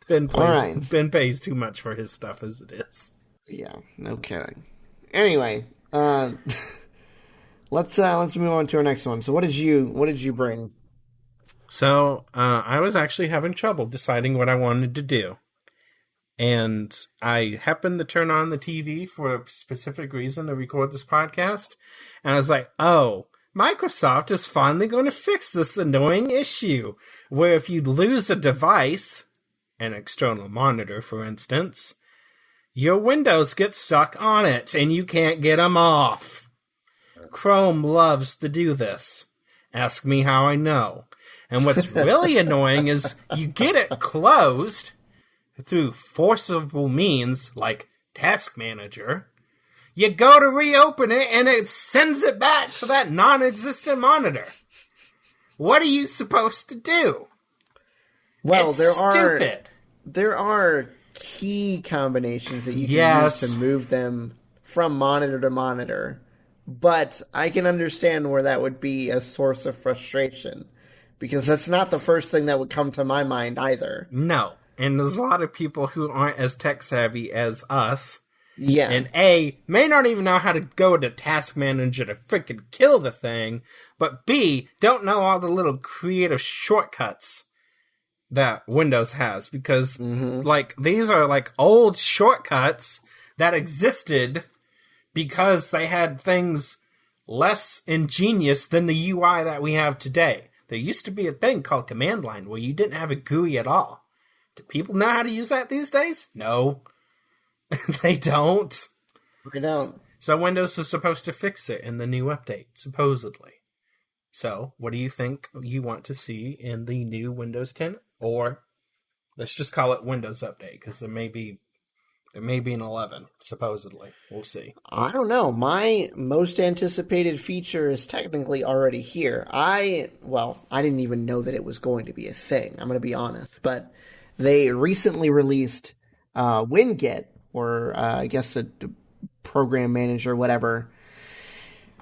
Ben pays too much for his stuff as it is. Yeah, no kidding. Anyway, let's move on to our next one. So what did you bring? So, I was actually having trouble deciding what I wanted to do. And I happened to turn on the TV for a specific reason to record this podcast. And I was like, oh, Microsoft is finally going to fix this annoying issue where if you lose a device, an external monitor, for instance, your Windows get stuck on it and you can't get them off. Chrome loves to do this. Ask me how I know. And what's really annoying is you get it closed through forcible means like Task Manager. You go to reopen it and it sends it back to that non-existent monitor. What are you supposed to do? Well, it's stupid. There are key combinations that you can use to move them from monitor to monitor. But I can understand where that would be a source of frustration. Because that's not the first thing that would come to my mind either. No. And there's a lot of people who aren't as tech savvy as us. Yeah. And A, may not even know how to go to Task Manager to freaking kill the thing. But B, don't know all the little creative shortcuts that Windows has. Because, these are, old shortcuts that existed because they had things less ingenious than the UI that we have today. There used to be a thing called Command Line where you didn't have a GUI at all. Do people know how to use that these days? No. They don't. They don't. So Windows is supposed to fix it in the new update, supposedly. So, what do you think you want to see in the new Windows 10? Or, let's just call it Windows Update, because there may be There may be an 11, supposedly. We'll see. I don't know. My most anticipated feature is technically already here. I didn't even know that it was going to be a thing. I'm going to be honest. But they recently released WinGet, or I guess a program manager, whatever.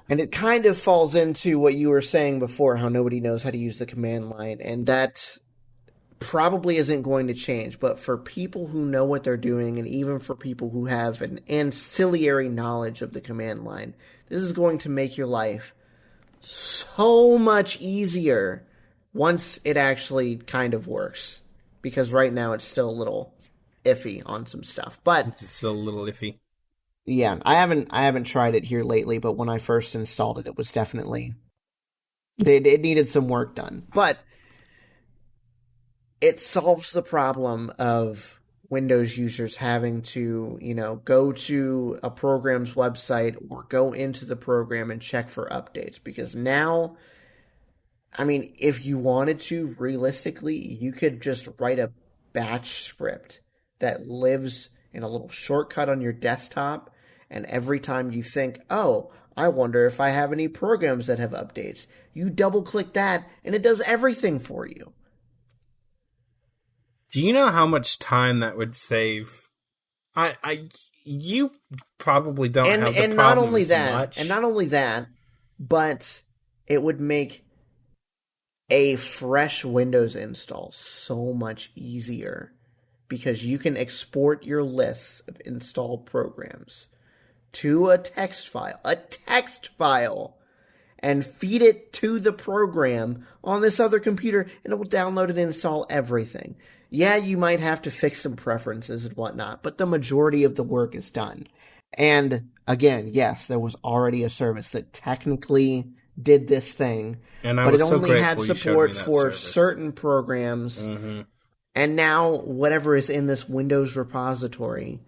And it kind of falls into what you were saying before, how nobody knows how to use the command line. And that probably isn't going to change, but for people who know what they're doing, and even for people who have an ancillary knowledge of the command line, this is going to make your life so much easier once it actually kind of works. Because right now it's still a little iffy on some stuff. But it's still a little iffy. Yeah, I haven't tried it here lately, but when I first installed it, it was definitely it needed some work done. But it solves the problem of Windows users having to, go to a program's website or go into the program and check for updates. Because now, if you wanted to, realistically, you could just write a batch script that lives in a little shortcut on your desktop. And every time you think, oh, I wonder if I have any programs that have updates, you double click that and it does everything for you. Do you know how much time that would save? You probably don't have the problem not only as that, much. And not only that, but it would make a fresh Windows install so much easier, because you can export your lists of installed programs to a text file, and feed it to the program on this other computer, and it will download and install everything. Yeah, you might have to fix some preferences and whatnot, but the majority of the work is done. And again, yes, there was already a service that technically did this thing, but it only had support for certain programs. Mm-hmm. And now, whatever is in this Windows repository,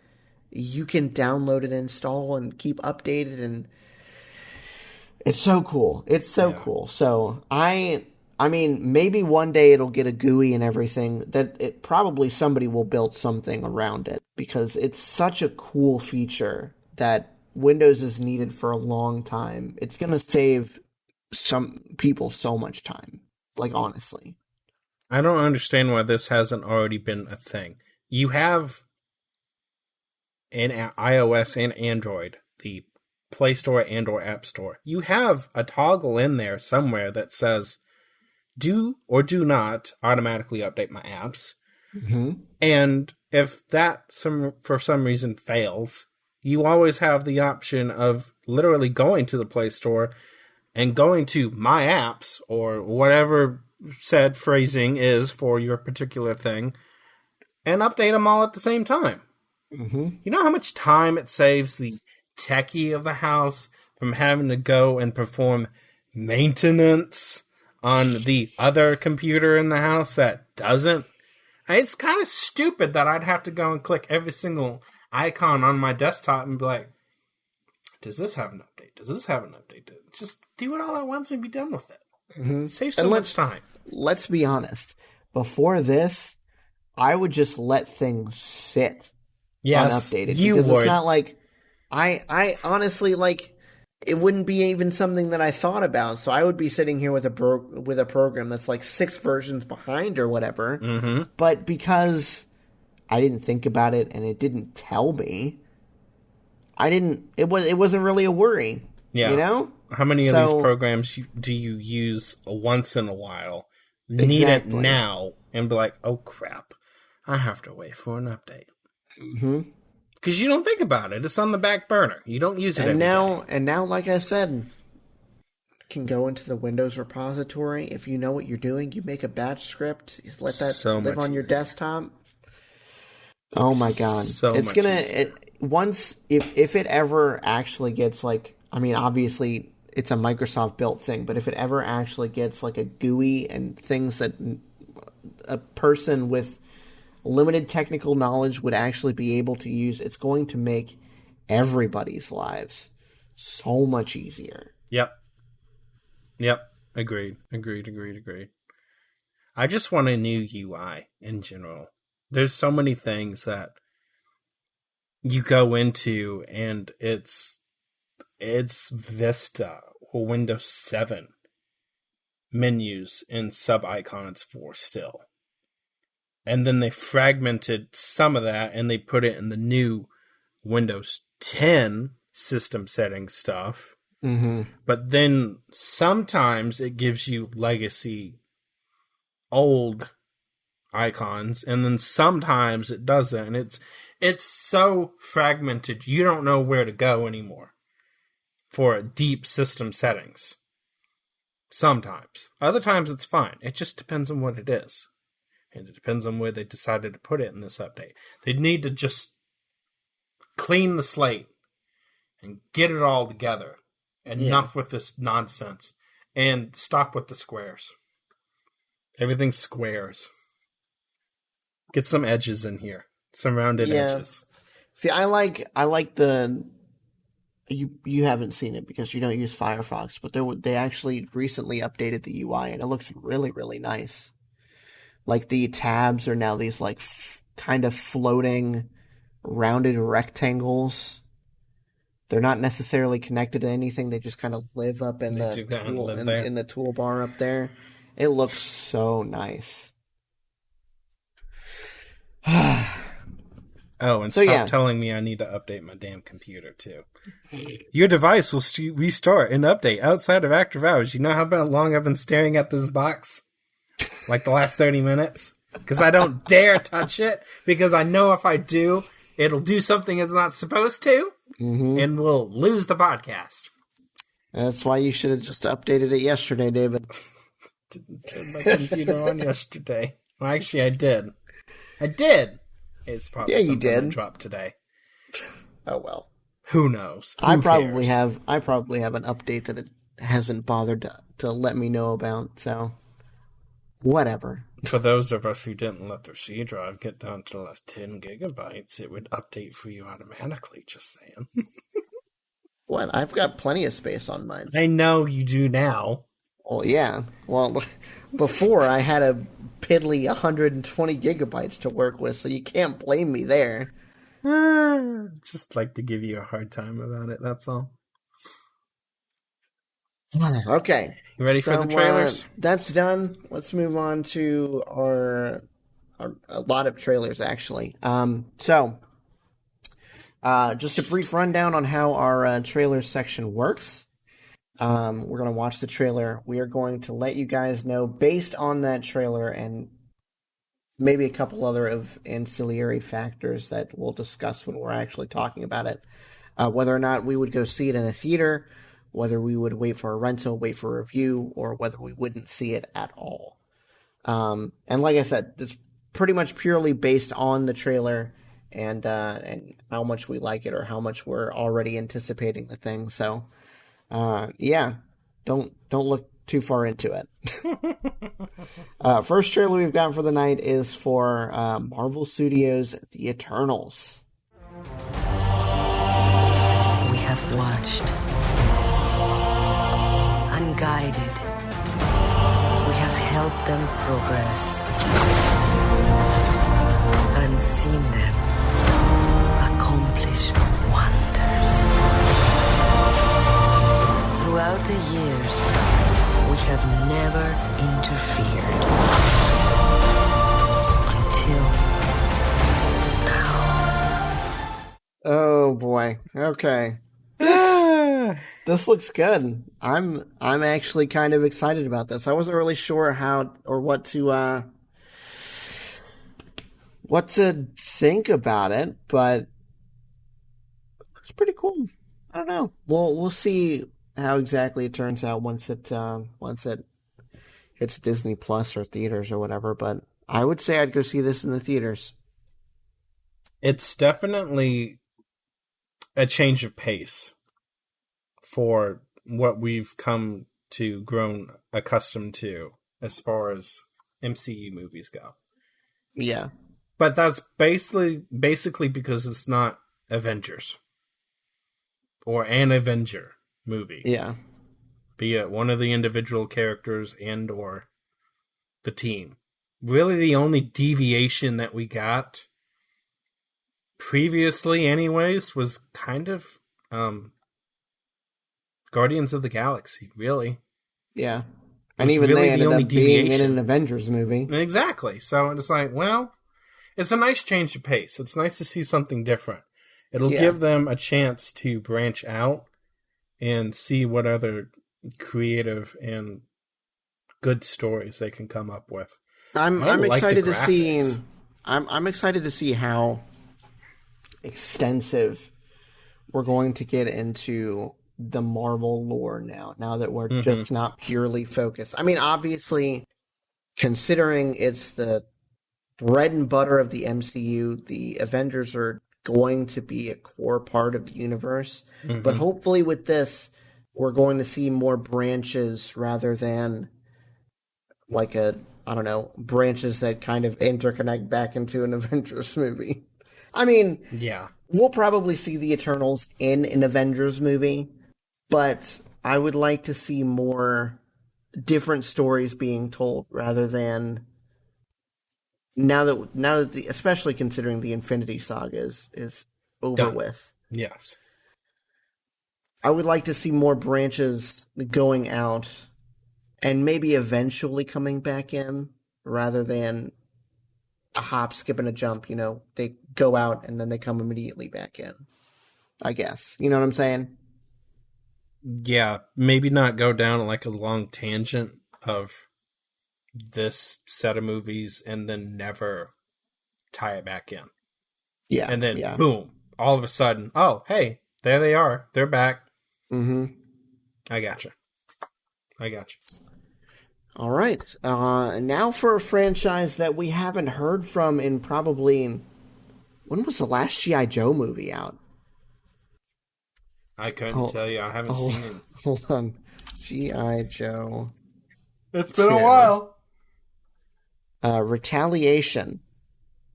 you can download and install and keep updated, and it's so cool. It's so cool. So maybe one day it'll get a GUI and everything. That it probably somebody will build something around it, because it's such a cool feature that Windows has needed for a long time. It's going to save some people so much time. Like, honestly. I don't understand why this hasn't already been a thing. You have in iOS and Android, the Play Store and or App Store, you have a toggle in there somewhere that says, do or do not automatically update my apps. Mm-hmm. And if that for some reason fails, you always have the option of literally going to the Play Store and going to My Apps, or whatever said phrasing is for your particular thing, and update them all at the same time. Mm-hmm. You know how much time it saves the techie of the house from having to go and perform maintenance on the other computer in the house that doesn't? It's kind of stupid that I'd have to go and click every single icon on my desktop and be like, does this have an update? Does this have an update? Just do it all at once and be done with it. Mm-hmm. Save so much time. Let's be honest. Before this, I would just let things sit unupdated. You because would. It's not like I honestly, like, it wouldn't be even something that I thought about. So I would be sitting here with a program that's like 6 versions behind or whatever. Mm-hmm. But because I didn't think about it and it didn't tell me, it wasn't really a worry. Yeah. You know? How many of these programs do you use once in a while, need it now, and be like, oh crap, I have to wait for an update? Mm-hmm. Because you don't think about it. It's on the back burner. You don't use it every day. And now, like I said, you can go into the Windows repository. If you know what you're doing, you make a batch script. You let that live on your desktop. Oh my god. It's gonna if it ever actually gets, like, I mean, obviously it's a Microsoft built thing, but if it ever actually gets like a GUI and things that a person with limited technical knowledge would actually be able to use, it's going to make everybody's lives so much easier. Yep. Agreed. I just want a new UI in general. There's so many things that you go into, and it's Vista or Windows 7 menus and sub-icons for still. And then they fragmented some of that, and they put it in the new Windows 10 system settings stuff. Mm-hmm. But then sometimes it gives you legacy old icons, and then sometimes it doesn't. And it's so fragmented, you don't know where to go anymore for deep system settings. Sometimes. Other times it's fine. It just depends on what it is. And it depends on where they decided to put it in this update. They need to just clean the slate and get it all together. Enough with this nonsense. And stop with the squares. Everything's squares. Get some edges in here. Some rounded edges. See, I like the... You haven't seen it because you don't use Firefox, but they actually recently updated the UI, and it looks really, really nice. Like, the tabs are now these, like, kind of floating, rounded rectangles. They're not necessarily connected to anything. They just kind of live up in the toolbar up there. It looks so nice. Oh, and stop telling me I need to update my damn computer, too. Your device will restart and update outside of active hours. You know how long I've been staring at this box? Like the last 30 minutes? Because I don't dare touch it, because I know if I do, it'll do something it's not supposed to, and we'll lose the podcast. That's why you should have just updated it yesterday, David. Didn't turn my computer on yesterday. Well, actually, I did. I did! It's probably something I dropped today. Oh, well. Who knows? I probably have an update that it hasn't bothered to let me know about, so whatever. For those of us who didn't let their C drive get down to the last 10 gigabytes, it would update for you automatically, just saying. What? I've got plenty of space on mine. I know you do now. Well, yeah. Well, before I had a piddly 120 gigabytes to work with, so you can't blame me there. Just like to give you a hard time about it, that's all. Okay. You ready for the trailers? That's done. Let's move on to a lot of trailers, actually. Just a brief rundown on how our trailer section works. We're going to watch the trailer. We are going to let you guys know, based on that trailer and maybe a couple other of ancillary factors that we'll discuss when we're actually talking about it, whether or not we would go see it in a theater, whether we would wait for a rental, wait for a review, or whether we wouldn't see it at all. And like I said, it's pretty much purely based on the trailer and how much we like it or how much we're already anticipating the thing. So, don't look too far into it. First trailer we've got for the night is for Marvel Studios' The Eternals. We have watched, unguided. We have helped them progress and seen them accomplish wonders. Throughout the years, we have never interfered until now. Oh boy. Okay. This looks good. I'm actually kind of excited about this. I wasn't really sure how or what to think about it, but it's pretty cool. I don't know. We'll see how exactly it turns out once it hits Disney Plus or theaters or whatever, but I would say I'd go see this in the theaters. It's definitely a change of pace for what we've grown accustomed to as far as MCU movies go. Yeah. But that's basically because it's not Avengers or an Avenger movie. Yeah. Be it one of the individual characters and or the team. Really the only deviation that we got previously anyways, was kind of Guardians of the Galaxy, really. Yeah. It And was even really they the ended only up being in deviation. an Avengers movie. Exactly. So it's like, well, it's a nice change of pace. It's nice to see something different. It'll give them a chance to branch out and see what other creative and good stories they can come up with. I'm like excited the to see. graphics. I'm excited to see how extensive we're going to get into the Marvel lore now. Now that we're just not purely focused. I mean, obviously, considering it's the bread and butter of the MCU, the Avengers are going to be a core part of the universe. But hopefully, with this, we're going to see more branches rather than like branches that kind of interconnect back into an Avengers movie. I mean, Yeah. we'll probably see the Eternals in an Avengers movie, but I would like to see more different stories being told rather than now that especially considering the Infinity Saga is over Done. with. Yes. I would like to see more branches going out and maybe eventually coming back in rather than a hop, skip, and a jump. You know, they go out and then they come immediately back in, I guess. You know what I'm saying? Yeah, maybe not go down like a long tangent of this set of movies and then never tie it back in. Yeah. And then, yeah. boom, all of a sudden, oh, hey, there they are. They're back. Mm-hmm. I gotcha. All right. Now for a franchise that we haven't heard from in probably... When was the last G.I. Joe movie out? I couldn't tell you. I haven't seen it. Hold on. G.I. Joe. It's been a 2. while. Retaliation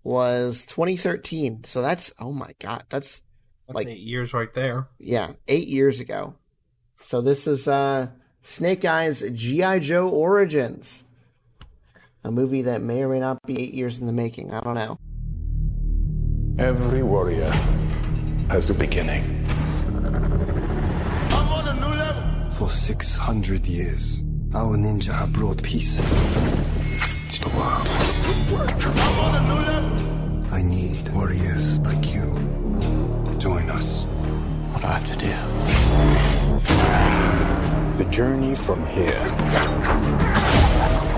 was 2013. So that's... Oh my God. That's like 8 years right there. Yeah, 8 years ago. So this is Snake Eyes G.I. Joe Origins. A movie that may or may not be 8 years in the making. I don't know. Every warrior has a beginning. I'm on a new level. For 600 years, our ninja have brought peace to the world. I'm on a new level. I need warriors like you. Join us. What do I have to do? The journey from here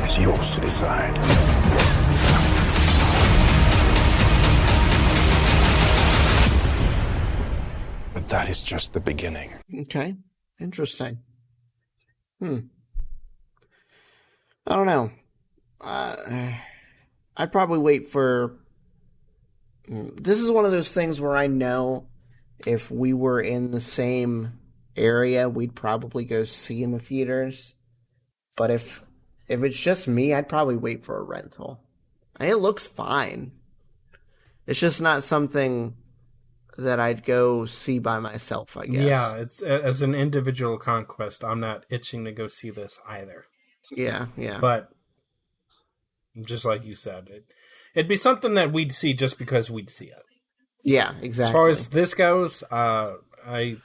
is yours to decide. But that is just the beginning. Okay. Interesting. I don't know. I'd probably wait for... This is one of those things where I know if we were in the same area, we'd probably go see in the theaters. But if it's just me, I'd probably wait for a rental. And it looks fine. It's just not something that I'd go see by myself, I guess. Yeah, it's as an individual conquest, I'm not itching to go see this either. Yeah. But just like you said, it'd be something that we'd see just because we'd see it. Yeah, exactly. As far as this goes, I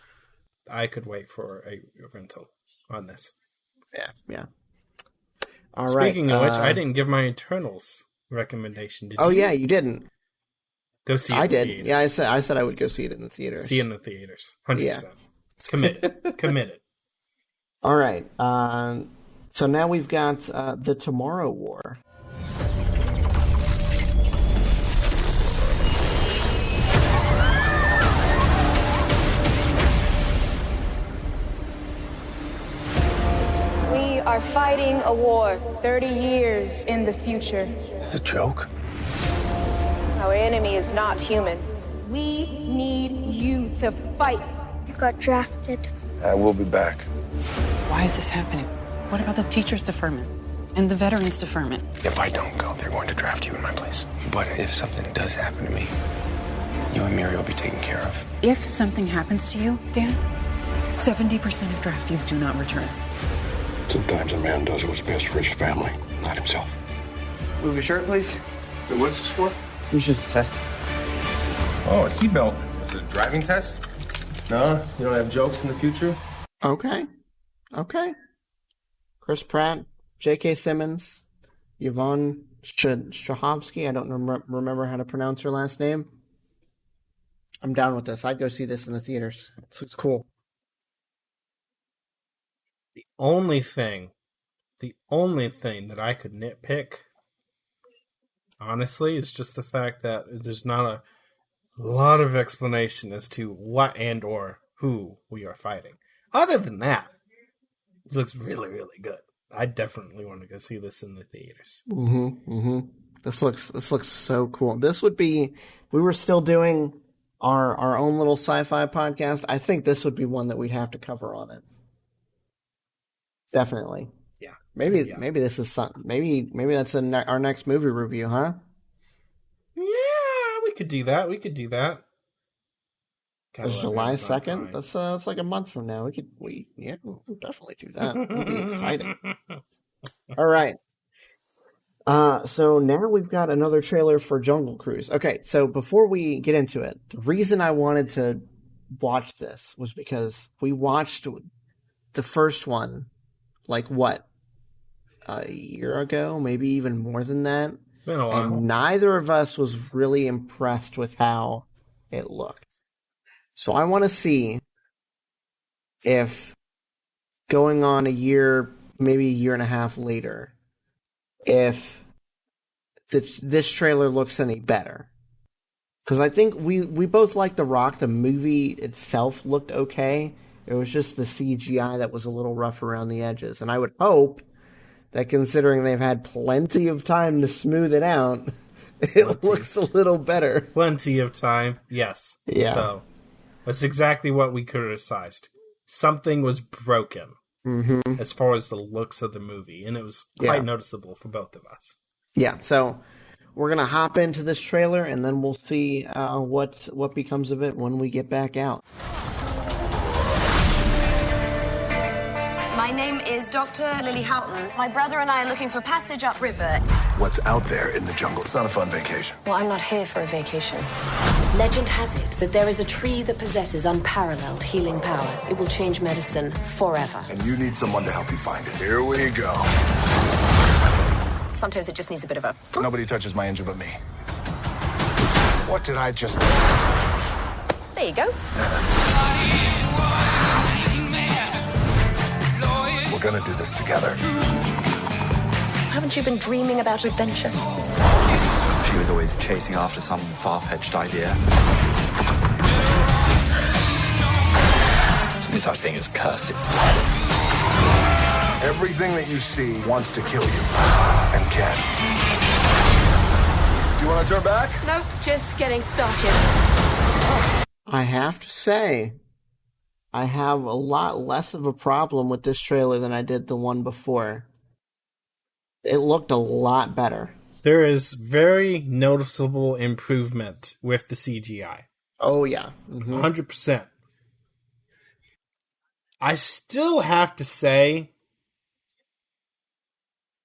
could wait for a rental on this. Yeah. All right. Speaking of which, I didn't give my Eternals recommendation. Did you? Oh yeah, you didn't. Go see it. I in did. theaters. Yeah, I said I would go see it in the theaters. See it in the theaters. 100%. Yeah. Committed. All right. So now we've got the Tomorrow War. We are fighting a war 30 years in the future. Is this a joke? Our enemy is not human. We need you to fight. You got drafted. I will be back. Why is this happening? What about the teachers' deferment and the veterans' deferment? If I don't go, they're going to draft you in my place. But if something does happen to me, you and Miri will be taken care of. If something happens to you, Dan, 70% of draftees do not return. Sometimes a man does what's best for his family, not himself. Move your shirt, please. What's this for? It was just a test. Oh, a seatbelt. Was it a driving test? No? You don't have jokes in the future? Okay. Chris Pratt, J.K. Simmons, Yvonne Strahovski. I don't remember how to pronounce her last name. I'm down with this. I'd go see this in the theaters. This looks cool. The only thing that I could nitpick, honestly, is just the fact that there's not a lot of explanation as to what and or who we are fighting. Other than that, it looks really, really good. I definitely want to go see this in the theaters. This looks so cool. This would be, if we were still doing our own little sci-fi podcast, I think this would be one that we'd have to cover on it. Definitely. Yeah. Maybe this is something. Maybe that's our next movie review, huh? Yeah, we could do that. It's July 2nd. That's like a month from now. We'll definitely do that. It'll be exciting. All right. So now we've got another trailer for Jungle Cruise. Okay, so before we get into it, the reason I wanted to watch this was because we watched the first one, like what, a year ago, maybe even more than that. It's been a while. And neither of us was really impressed with how it looked. So I want to see if going on a year, maybe a year and a half later, if this trailer looks any better. Because I think we both liked The Rock. The movie itself looked okay. It was just the CGI that was a little rough around the edges. And I would hope that, considering they've had plenty of time to smooth it out, it looks a little better. Plenty of time, yes. Yeah. So that's exactly what we criticized. Something was broken as far as the looks of the movie, and it was quite noticeable for both of us. Yeah, so we're going to hop into this trailer, and then we'll see what becomes of it when we get back out. My name is Dr. Lily Houghton. My brother and I are looking for passage upriver. What's out there in the jungle? It's not a fun vacation. Well, I'm not here for a vacation. Legend has it that there is a tree that possesses unparalleled healing power. It will change medicine forever. And you need someone to help you find it. Here we go. Sometimes it just needs a bit of a... Nobody touches my engine but me. What did I just do? There you go. We're gonna do this together. Haven't you been dreaming about adventure? She was always chasing after some far-fetched idea. There's no such thing as curses. Everything that you see wants to kill you. And can. Do you want to turn back? No, just getting started. I have to say, I have a lot less of a problem with this trailer than I did the one before. It looked a lot better. There is very noticeable improvement with the CGI. Oh, yeah. 100%. I still have to say,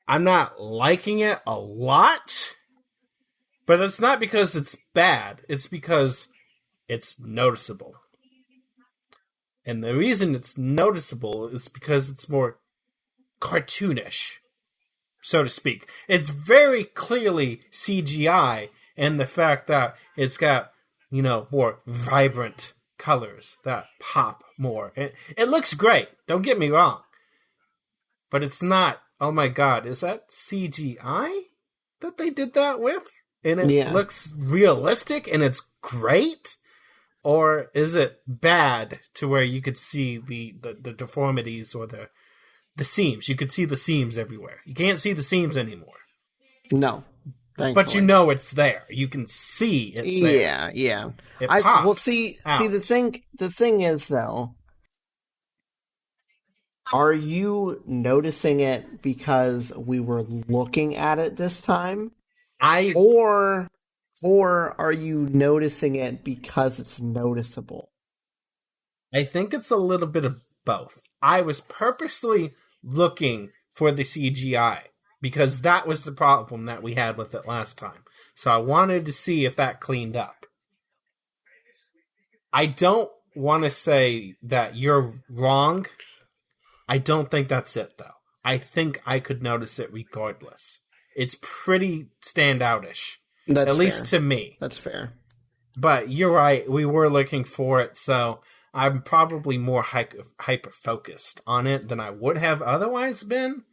I'm not liking it a lot, but it's not because it's bad. It's because it's noticeable. And the reason it's noticeable is because it's more cartoonish, so to speak. It's very clearly CGI, and the fact that it's got, more vibrant colors that pop more. It looks great, don't get me wrong. But it's not, oh my god, is that CGI that they did that with? And it looks realistic and it's great? Or is it bad to where you could see the deformities or the seams? You could see the seams everywhere. You can't see the seams anymore. No. Thankfully. But you know it's there. You can see it's there. Yeah. It pops see out. the thing is though, are you noticing it because we were looking at it this time? Or are you noticing it because it's noticeable? I think it's a little bit of both. I was purposely looking for the CGI because that was the problem that we had with it last time. So I wanted to see if that cleaned up. I don't want to say that you're wrong. I don't think that's it, though. I think I could notice it regardless. It's pretty standoutish. That's at least fair. to me. That's fair. But you're right. We were looking for it, so I'm probably more hyper-focused on it than I would have otherwise been.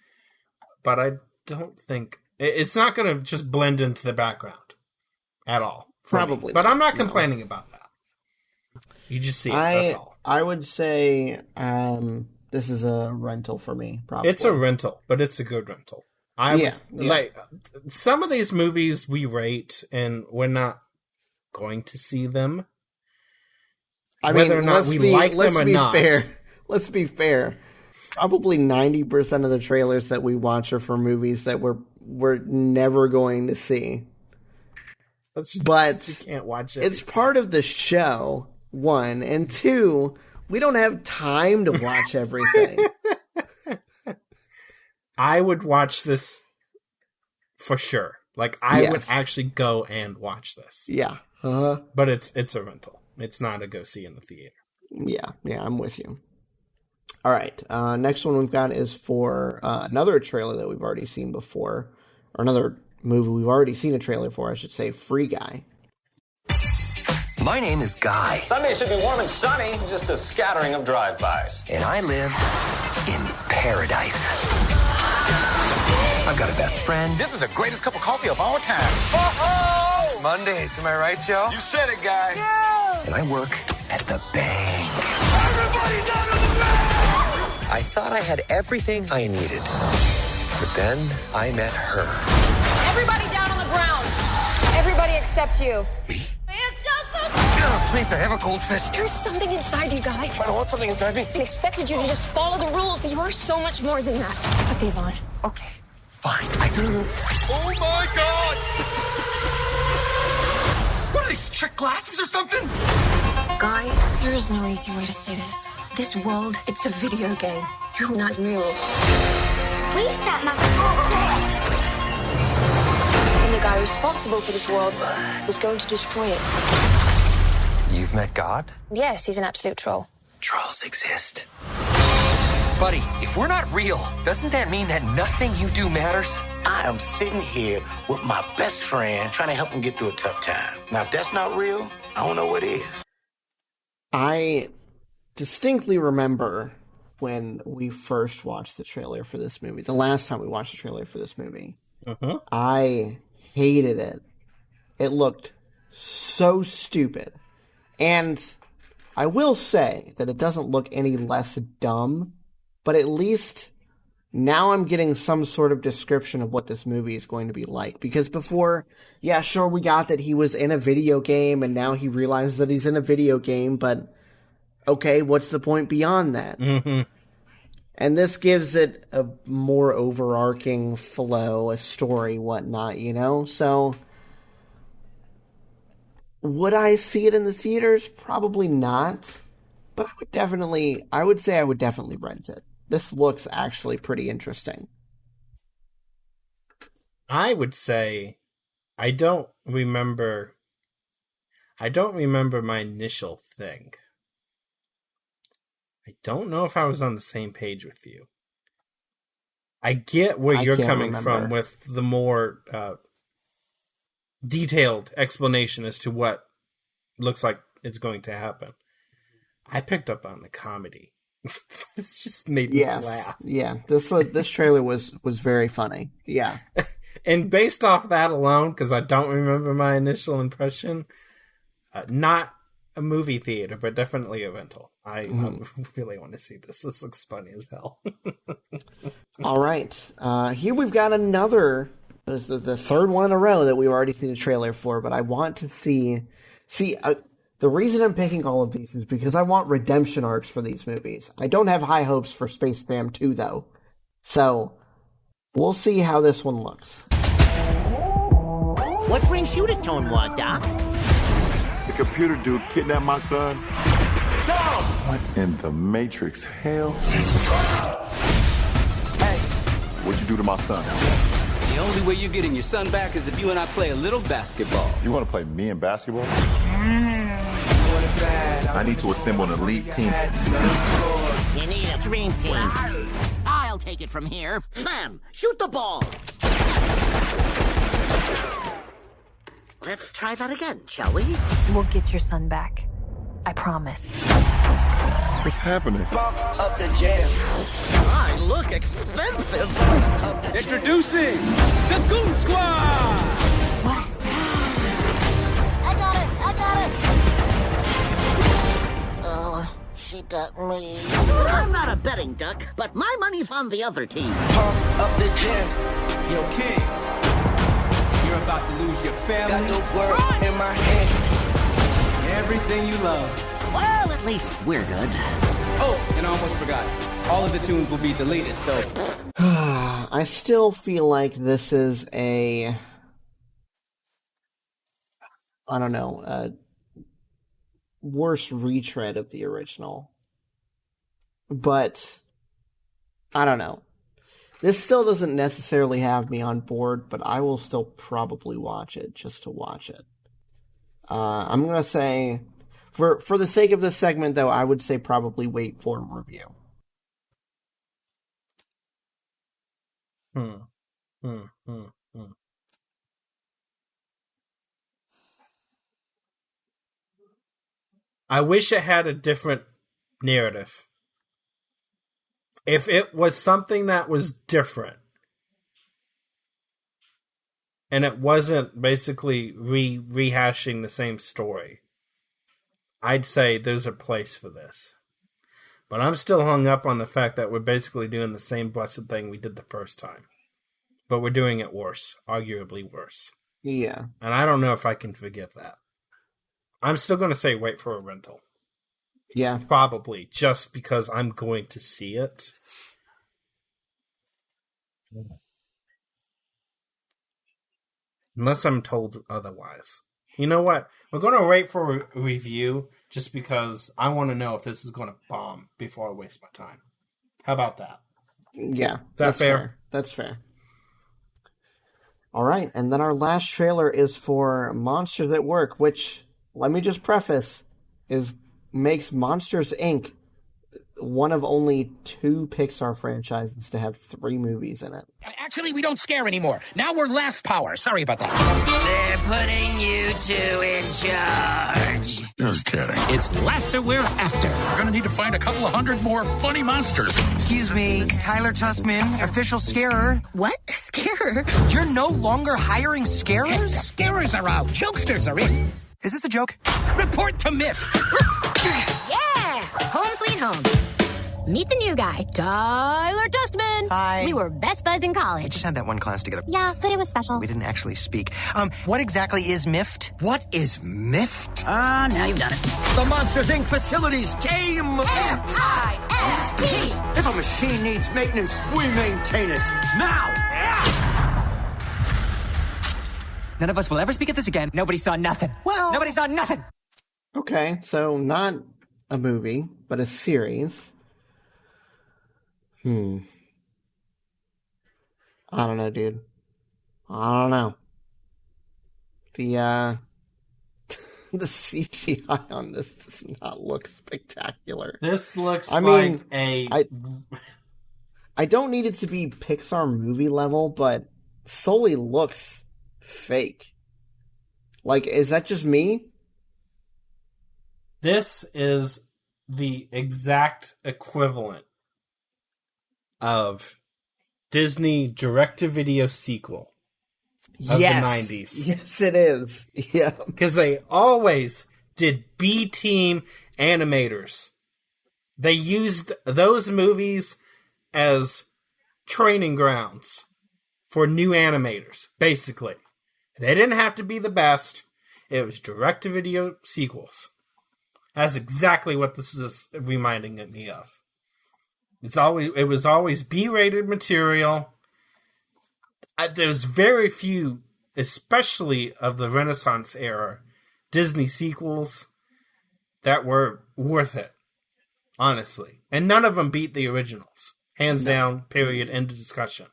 But I don't think... It's not going to just blend into the background at all. Probably. But I'm not complaining about that. You just see it, that's all. I would say this is a rental for me, probably. It's a rental, but it's a good rental. Like, some of these movies we rate, and we're not going to see them. Whether or not we like them or not. Let's be fair. Probably 90% of the trailers that we watch are for movies that we're never going to see. But you can't watch it. It's part of the show, one. And two, we don't have time to watch everything. I would watch this for sure. Like, I would actually go and watch this. Yeah. But it's a rental. It's not a go see in the theater. Yeah, I'm with you. All right. Next one we've got is for another trailer that we've already seen before, or another movie we've already seen a trailer for, I should say, Free Guy. My name is Guy. Sunday should be warm and sunny, just a scattering of drive-bys. And I live in paradise. I've got a best friend. This is the greatest cup of coffee of all time. Oh! Mondays, am I right, Joe? You said it, Guy. Yeah. And I work at the bank. Everybody down to the ground! I thought I had everything I needed. But then I met her. Everybody down on the ground. Everybody except you. Me? It's just a... Oh, please, I have a goldfish. There's something inside you, Guy. I don't want something inside me. I expected you to just follow the rules, but you are so much more than that. Put these on. Okay, fine. Oh my God! What are these, trick glasses or something? Guy, there is no easy way to say this. This world, it's a video game. You're not real. Please stop my... And the guy responsible for this world was going to destroy it. You've met God? Yes, he's an absolute troll. Trolls exist. Buddy, if we're not real, doesn't that mean that nothing you do matters? I am sitting here with my best friend trying to help him get through a tough time. Now, if that's not real, I don't know what is. I distinctly remember when we first watched the trailer for this movie, the last time we watched the trailer for this movie. I hated it. It looked so stupid. And I will say that it doesn't look any less dumb, but at least now I'm getting some sort of description of what this movie is going to be like. Because before, yeah, sure, we got that he was in a video game, and now he realizes that he's in a video game, but okay, what's the point beyond that? And this gives it a more overarching flow, a story, whatnot, you know? So, would I see it in the theaters? Probably not. But I would say I would definitely rent it. This looks actually pretty interesting. I would say I don't remember my initial thing. I don't know if I was on the same page with you. I get where you're coming from with the more detailed explanation as to what looks like it's going to happen. I picked up on the comedy. This just made me laugh. Yeah, this trailer was very funny. Yeah. And based off that alone, because I don't remember my initial impression, not a movie theater, but definitely a rental. I really want to see this. This looks funny as hell. All right. Here we've got another, the third one in a row that we've already seen a trailer for, but I want to see the reason I'm picking all of these is because I want redemption arcs for these movies. I don't have high hopes for Space Jam 2, though. So, we'll see how this one looks. What brings you to Tonewad, Doc? The computer dude kidnapped my son. No! What in the Matrix hell? Hey! What'd you do to my son? The only way you're getting your son back is if you and I play a little basketball. You want to play me in basketball? I need to assemble an elite team. You need a dream team. I'll take it from here. Sam, shoot the ball. Let's try that again, shall we? We'll get your son back. I promise. What's happening? Up the jam. I look expensive. Introducing the Goon Squad! I got it! Oh, she got me. I'm not a betting duck, but my money's on the other team. Pump up the jam. Yo, King, you're about to lose your family. Got the world in my hand. Everything you love. Well, at least we're good. Oh, and I almost forgot. All of the tunes will be deleted, so... I still feel like this is a worse retread of the original. But, I don't know. This still doesn't necessarily have me on board, but I will still probably watch it just to watch it. I'm going to say, for the sake of this segment, though, I would say probably wait for a review. I wish it had a different narrative. If it was something that was different, and it wasn't basically rehashing the same story, I'd say there's a place for this. But I'm still hung up on the fact that we're basically doing the same blessed thing we did the first time. But we're doing it worse, arguably worse. Yeah. And I don't know if I can forgive that. I'm still going to say wait for a rental. Yeah. Probably, just because I'm going to see it. Unless I'm told otherwise. You know what? We're going to wait for a review just because I want to know if this is going to bomb before I waste my time. How about that? Yeah. Is that fair? That's fair. All right, and then our last trailer is for Monsters at Work, which, let me just preface, makes Monsters, Inc. one of only 2 Pixar franchises to have 3 movies in it. Actually, we don't scare anymore. Now we're Laugh Power. Sorry about that. They're putting you 2 in charge. You're kidding. It's laughter we're after. We're gonna need to find a couple of 100 more funny monsters. Excuse me, Tyler Tussman, official scarer. What? Scarer? You're no longer hiring scarers? Hey, the scarers are out. Jokesters are in. Is this a joke? Report to Miffed. Yeah! Home sweet home. Meet the new guy, Tyler Dustman. Hi. We were best buds in college. We just had that one class together. Yeah, but it was special. We didn't actually speak. What exactly is Miffed? What is Miffed? Now you've done it. The Monsters, Inc. facilities team. M-I-F-T. If a machine needs maintenance, we maintain it. Now! None of us will ever speak of this again. Nobody saw nothing. Well, nobody saw nothing. Okay, so not a movie, but a series. I don't know, dude. I don't know. The the CGI on this does not look spectacular. This looks I don't need it to be Pixar movie level, but Sully looks fake. Like, is that just me? This is the exact equivalent of Disney direct-to-video sequel of the 90s. Yes, it is. Yeah. Because they always did B-team animators. They used those movies as training grounds for new animators, basically. They didn't have to be the best. It was direct-to-video sequels. That's exactly what this is reminding me of. It was always B-rated material. There's very few, especially of the Renaissance era, Disney sequels that were worth it, honestly. And none of them beat the originals. Hands down, period, end of discussion.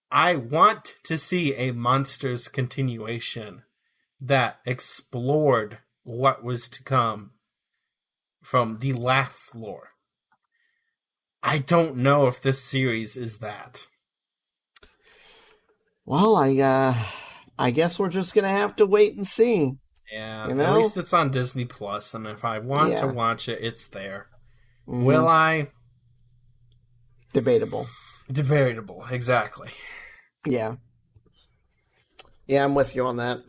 I want to see a Monsters continuation that explored what was to come from the Laugh lore. I don't know if this series is that. Well, I guess we're just gonna have to wait and see. Yeah, you know? At least it's on Disney Plus, and if I want to watch it, it's there. Mm-hmm. Will I? Debatable, exactly. Yeah. Yeah, I'm with you on that.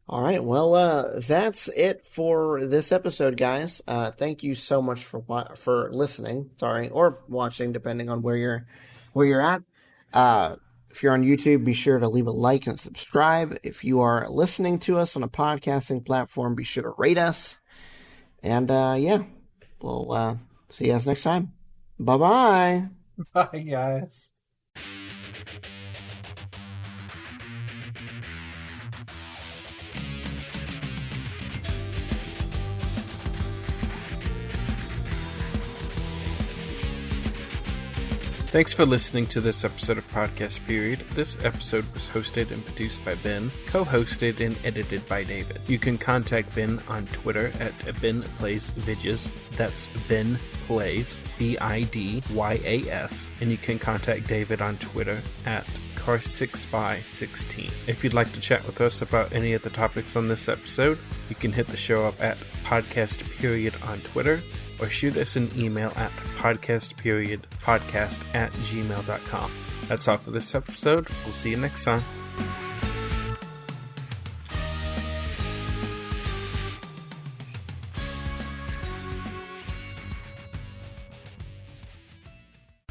All right, well, that's it for this episode, guys. Thank you so much for listening. Or watching, depending on where you're at. If you're on YouTube, be sure to leave a like and subscribe. If you are listening to us on a podcasting platform, be sure to rate us. And we'll see you guys next time. Bye-bye. Bye, guys. Thanks for listening to this episode of Podcast Period. This episode was hosted and produced by Ben, co-hosted and edited by David. You can contact Ben on Twitter at BenPlaysVidges. That's Ben Plays, VIDYAS. And you can contact David on Twitter at Car6by16. If you'd like to chat with us about any of the topics on this episode, you can hit the show up at Podcast Period on Twitter, or shoot us an email at podcastperiodpodcast@gmail.com. That's all for this episode. We'll see you next time.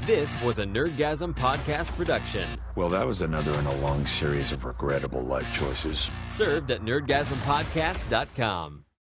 This was a Nerdgasm podcast production. Well, that was another in a long series of regrettable life choices. Served at nerdgasmpodcast.com.